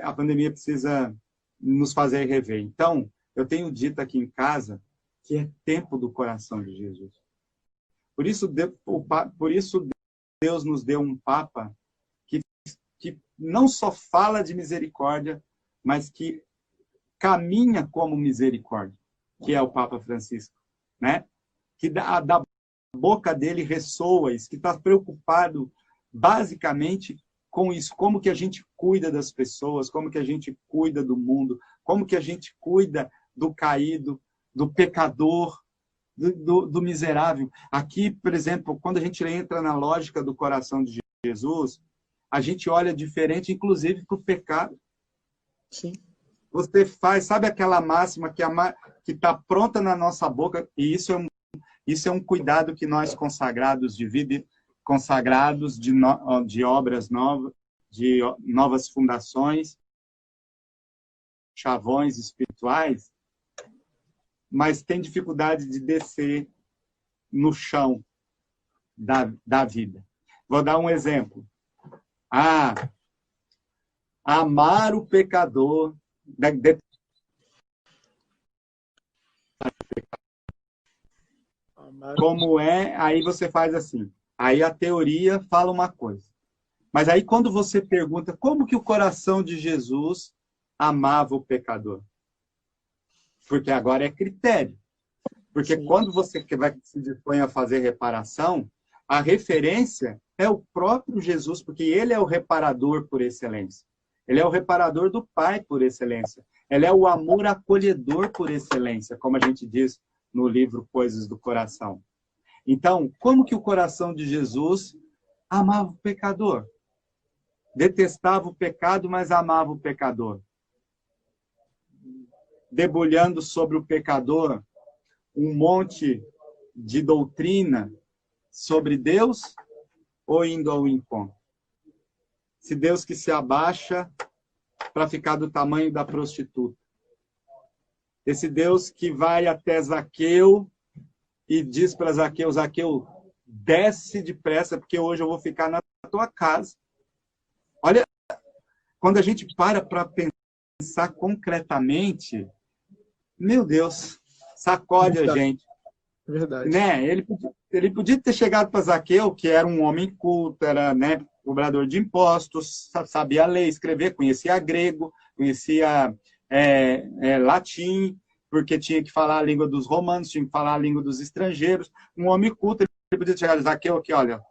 a pandemia precisa nos fazer rever. Então, eu tenho dito aqui em casa que é tempo do coração de Jesus. Por isso Deus nos deu um Papa que não só fala de misericórdia, mas que caminha como misericórdia, que é o Papa Francisco, né? Que da boca dele ressoa isso, que está preocupado basicamente com isso, como que a gente cuida das pessoas, como que a gente cuida do mundo, como que a gente cuida do caído, do pecador, do miserável. Aqui, por exemplo, quando a gente entra na lógica do coração de Jesus, a gente olha diferente, inclusive, para o pecado. Sim. Você sabe aquela máxima que está pronta na nossa boca, e isso é um cuidado que nós consagrados de vida, consagrados de obras novas, de novas fundações, chavões espirituais, mas tem dificuldade de descer no chão da vida. Vou dar um exemplo. Amar o pecador. Como é, aí você faz assim. Aí a teoria fala uma coisa. Mas aí quando você pergunta como que o coração de Jesus amava o pecador? Porque agora é critério. Porque sim, quando você se dispõe a fazer reparação, a referência é o próprio Jesus, porque ele é o reparador por excelência. Ele é o reparador do Pai por excelência. Ele é o amor acolhedor por excelência, como a gente diz no livro Coisas do Coração. Então, como que o coração de Jesus amava o pecador? Detestava o pecado, mas amava o pecador. Debulhando sobre o pecador um monte de doutrina sobre Deus ou indo ao encontro? Se Deus que se abaixa para ficar do tamanho da prostituta. Esse Deus que vai até Zaqueu e diz para Zaqueu, Zaqueu, desce depressa, porque hoje eu vou ficar na tua casa. Olha, quando a gente para pensar concretamente, meu Deus, sacode a gente. Verdade. Né? Ele podia ter chegado para Zaqueu, que era um homem culto, era, né, cobrador de impostos, sabia ler, escrever, conhecia grego, conhecia latim, porque tinha que falar a língua dos romanos, tinha que falar a língua dos estrangeiros. Um homem culto, ele podia chegar, Zaqueu, aqui, olha,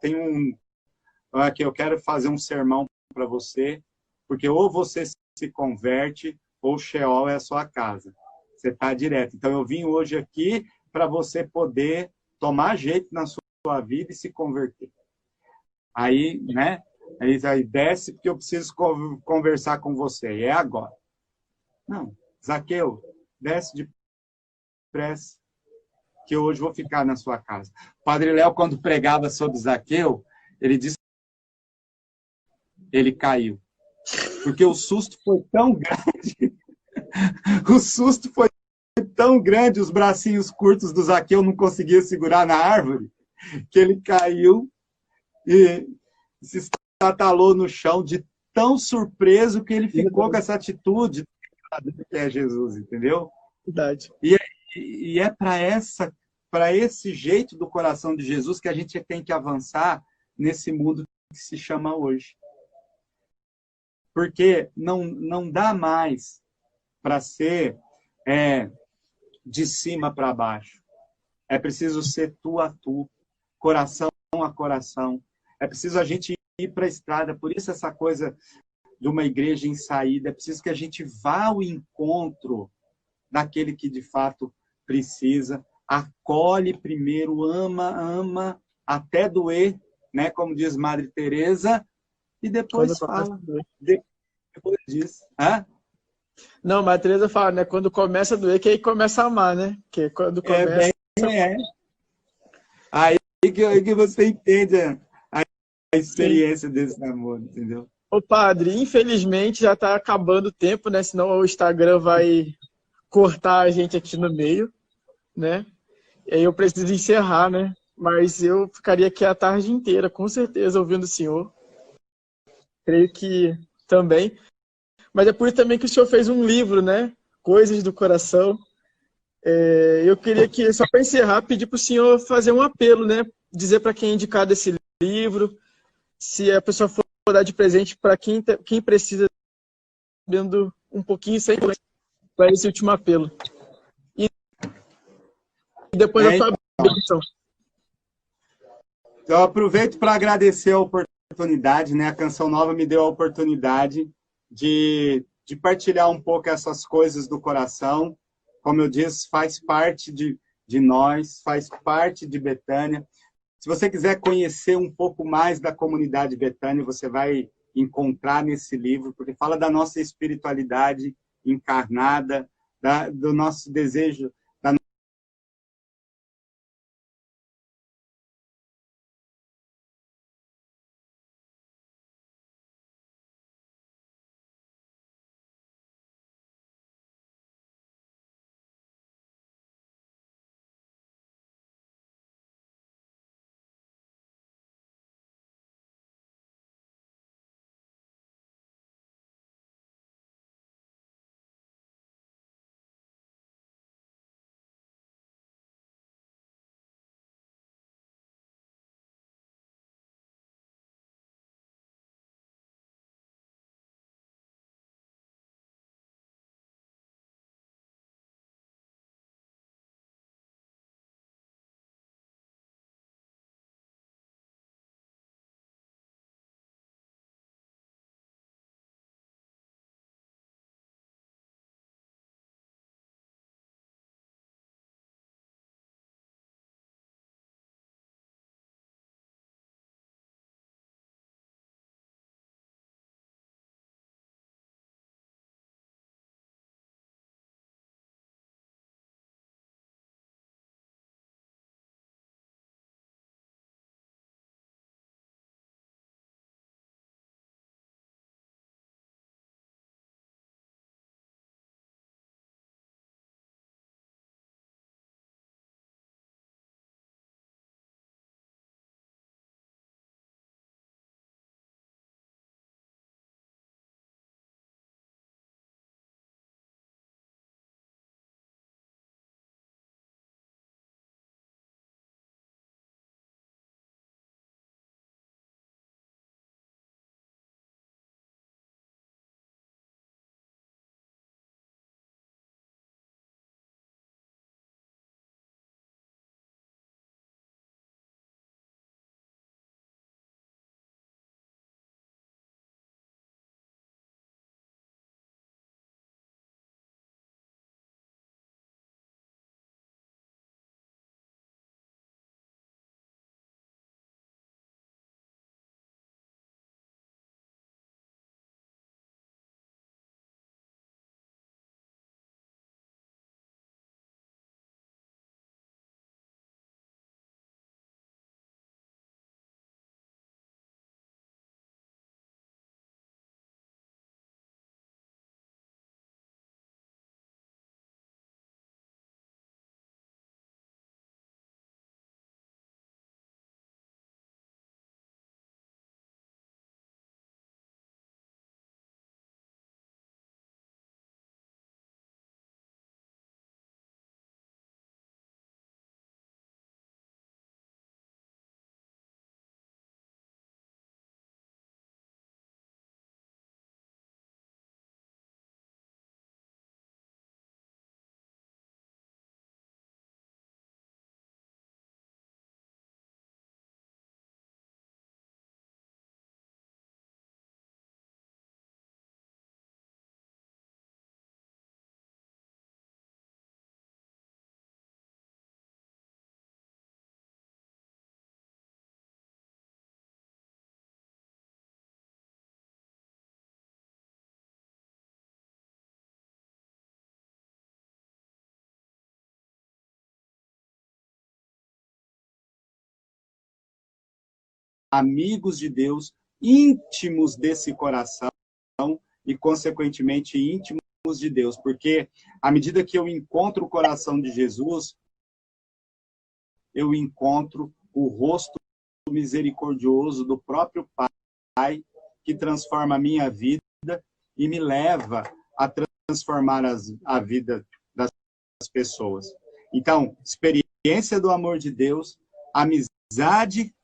aqui, eu quero fazer um sermão para você, porque ou você se converte, ou Sheol é a sua casa. Você está direto. Então, eu vim hoje aqui para você poder tomar jeito na sua vida e se converter. Aí, né? Aí desce, porque eu preciso conversar com você. E é agora. Não. Zaqueu, desce depressa, que hoje vou ficar na sua casa. O Padre Léo, quando pregava sobre Zaqueu, ele disse que ele caiu. Porque o susto foi tão grande. O susto foi tão grande, os bracinhos curtos do Zaqueu não conseguia segurar na árvore, que ele caiu e se estatalou no chão de tão surpreso que ele ficou com essa atitude que é Jesus, entendeu? Verdade. E é para esse jeito do coração de Jesus que a gente tem que avançar nesse mundo que se chama hoje. Porque não dá mais para ser de cima para baixo. É preciso ser tu a tu, coração a coração. É preciso a gente ir para a estrada. Por isso essa coisa de uma igreja em saída. É preciso que a gente vá ao encontro daquele que de fato precisa. Acolhe primeiro, ama até doer, né? Como diz Madre Teresa, e depois fala. Depois disso. Hã? Não, mas a Teresa fala, né? Quando começa a doer, que aí começa a amar, né? Que quando começa. Aí que você entende a experiência desse amor, entendeu? Ô, padre, infelizmente já está acabando o tempo, né? Senão o Instagram vai cortar a gente aqui no meio, né? E aí eu preciso encerrar, né? Mas eu ficaria aqui a tarde inteira, com certeza, ouvindo o senhor. Creio que também. Mas é por isso também que o senhor fez um livro, né? Coisas do Coração. Eu queria que, só para encerrar, pedir para o senhor fazer um apelo, né? Dizer para quem é indicado esse livro, se a pessoa for dar de presente para quem precisa, sabendo um pouquinho sem para esse último apelo. E depois a sua bênção. Eu aproveito para agradecer a oportunidade, né? A Canção Nova me deu a oportunidade de partilhar um pouco essas coisas do coração. Como eu disse, faz parte de nós, faz parte de Betânia. Se você quiser conhecer um pouco mais da comunidade Betânia, você vai encontrar nesse livro, porque fala da nossa espiritualidade encarnada, do nosso desejo amigos de Deus, íntimos desse coração e, consequentemente, íntimos de Deus. Porque, à medida que eu encontro o coração de Jesus, eu encontro o rosto misericordioso do próprio Pai, que transforma a minha vida e me leva a transformar a vida das pessoas. Então, experiência do amor de Deus, amizade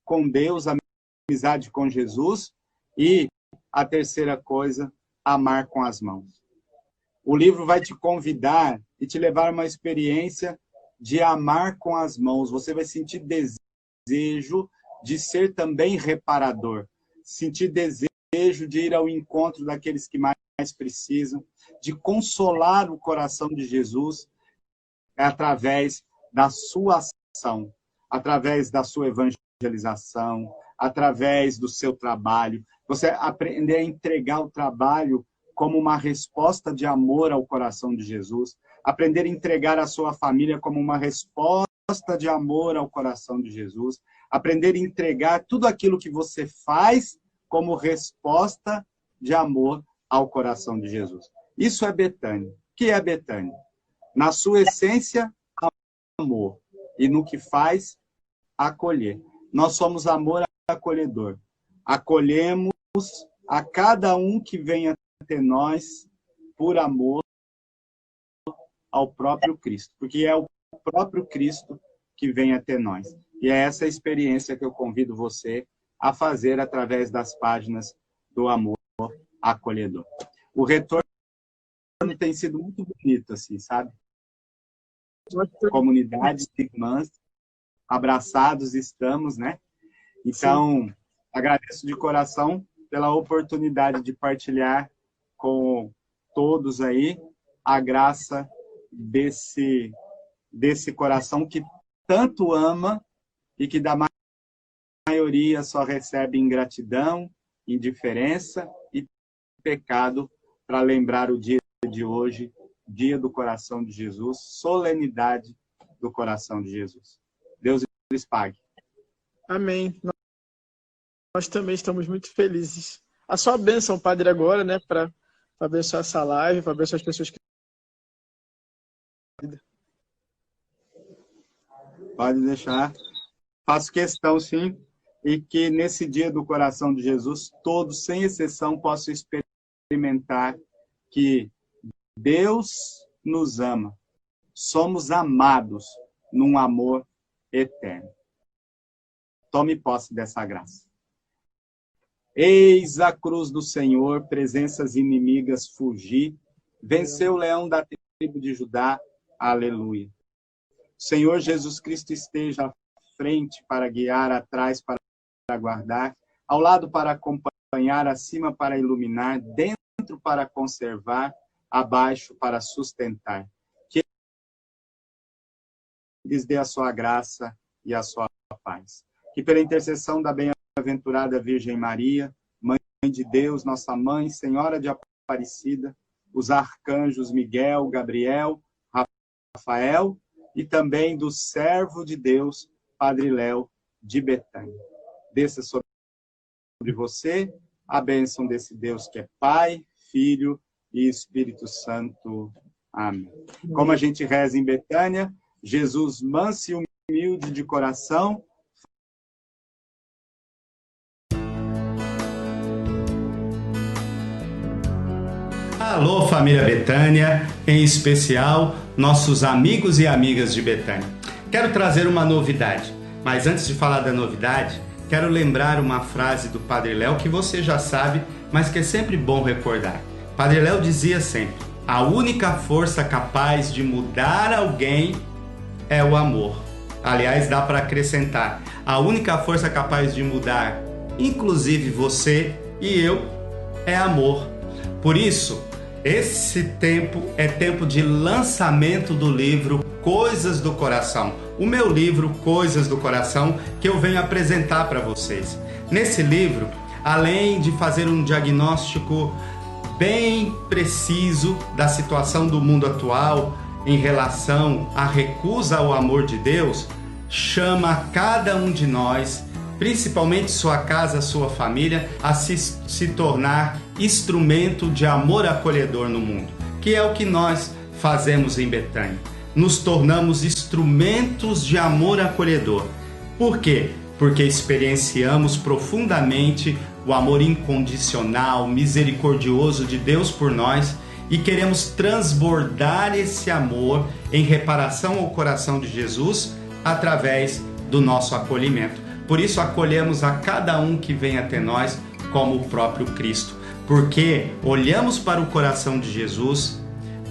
com Deus, amizade com Jesus, e a terceira coisa, amar com as mãos. O livro vai te convidar e te levar a uma experiência de amar com as mãos. Você vai sentir desejo de ser também reparador, sentir desejo de ir ao encontro daqueles que mais precisam, de consolar o coração de Jesus através da sua ação, através da sua evangelização, através do seu trabalho. Você aprender a entregar o trabalho como uma resposta de amor ao coração de Jesus, aprender a entregar a sua família como uma resposta de amor ao coração de Jesus, aprender a entregar tudo aquilo que você faz como resposta de amor ao coração de Jesus. Isso é Betânia. O que é Betânia? Na sua essência, amor. E no que faz, acolher. Nós somos amor acolhedor. Acolhemos a cada um que vem até nós por amor ao próprio Cristo. Porque é o próprio Cristo que vem até nós. E é essa experiência que eu convido você a fazer através das páginas do amor acolhedor. O retorno tem sido muito bonito, assim, sabe? Comunidades de irmãs, abraçados estamos, né? Então, sim, agradeço de coração pela oportunidade de partilhar com todos aí a graça desse coração que tanto ama e que da maioria só recebe ingratidão, indiferença e pecado, para lembrar o dia de hoje, dia do coração de Jesus, solenidade do coração de Jesus. Deus lhes pague. Amém. Nós também estamos muito felizes. A sua bênção, Padre, agora, né, para abençoar essa live, para abençoar as pessoas que... Pode deixar. Faço questão, sim, e que nesse dia do coração de Jesus, todos, sem exceção, possam experimentar que Deus nos ama. Somos amados num amor eterno. Tome posse dessa graça. Eis a cruz do Senhor, presenças inimigas fugir. Venceu o leão da tribo de Judá. Aleluia. O Senhor Jesus Cristo esteja à frente para guiar, atrás para guardar, ao lado para acompanhar, acima para iluminar, dentro para conservar, abaixo para sustentar. Que lhes dê a sua graça e a sua paz. Que pela intercessão da bem-aventurada Virgem Maria, Mãe de Deus, nossa Mãe, Senhora de Aparecida, os arcanjos Miguel, Gabriel, Rafael, e também do servo de Deus, Padre Léo de Betânia. Desça sobre você a bênção desse Deus que é Pai, Filho e Espírito Santo. Amém. Como a gente reza em Betânia, Jesus manso e humilde de coração. Alô, família Betânia, em especial nossos amigos e amigas de Betânia. Quero trazer uma novidade, mas antes de falar da novidade, quero lembrar uma frase do Padre Léo que você já sabe, mas que é sempre bom recordar. Padre Léo dizia sempre: a única força capaz de mudar alguém é o amor. Aliás, dá para acrescentar: a única força capaz de mudar, inclusive você e eu, é amor. Por isso, esse tempo é tempo de lançamento do livro Coisas do Coração. O meu livro Coisas do Coração, que eu venho apresentar para vocês. Nesse livro, além de fazer um diagnóstico bem preciso da situação do mundo atual em relação à recusa ao amor de Deus, chama cada um de nós principalmente sua casa, sua família, a se tornar instrumento de amor acolhedor no mundo, que é o que nós fazemos em Betânia. Nos tornamos instrumentos de amor acolhedor. Por quê? Porque experienciamos profundamente o amor incondicional, misericordioso de Deus por nós e queremos transbordar esse amor em reparação ao coração de Jesus através do nosso acolhimento. Por isso acolhemos a cada um que vem até nós como o próprio Cristo, porque olhamos para o coração de Jesus,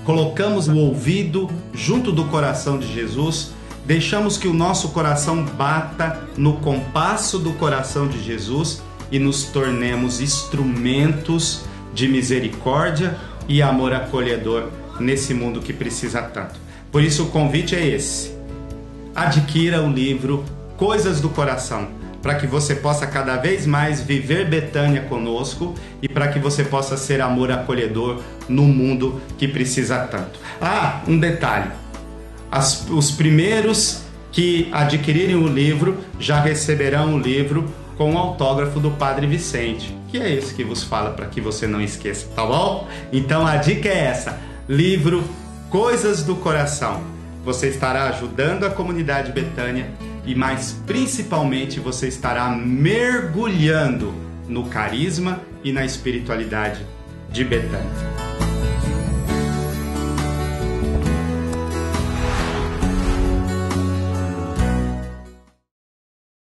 colocamos o ouvido junto do coração de Jesus, deixamos que o nosso coração bata no compasso do coração de Jesus e nos tornemos instrumentos de misericórdia e amor acolhedor nesse mundo que precisa tanto. Por isso o convite é esse: adquira o livro Coisas do Coração, para que você possa cada vez mais viver Betânia conosco e para que você possa ser amor acolhedor no mundo que precisa tanto. Ah, um detalhe: os primeiros que adquirirem o livro já receberão o livro com o autógrafo do Padre Vicente, que é esse que vos fala, para que você não esqueça, tá bom? Então a dica é essa: livro Coisas do Coração. Você estará ajudando a comunidade Betânia e, mais principalmente, você estará mergulhando no carisma e na espiritualidade de Betânia.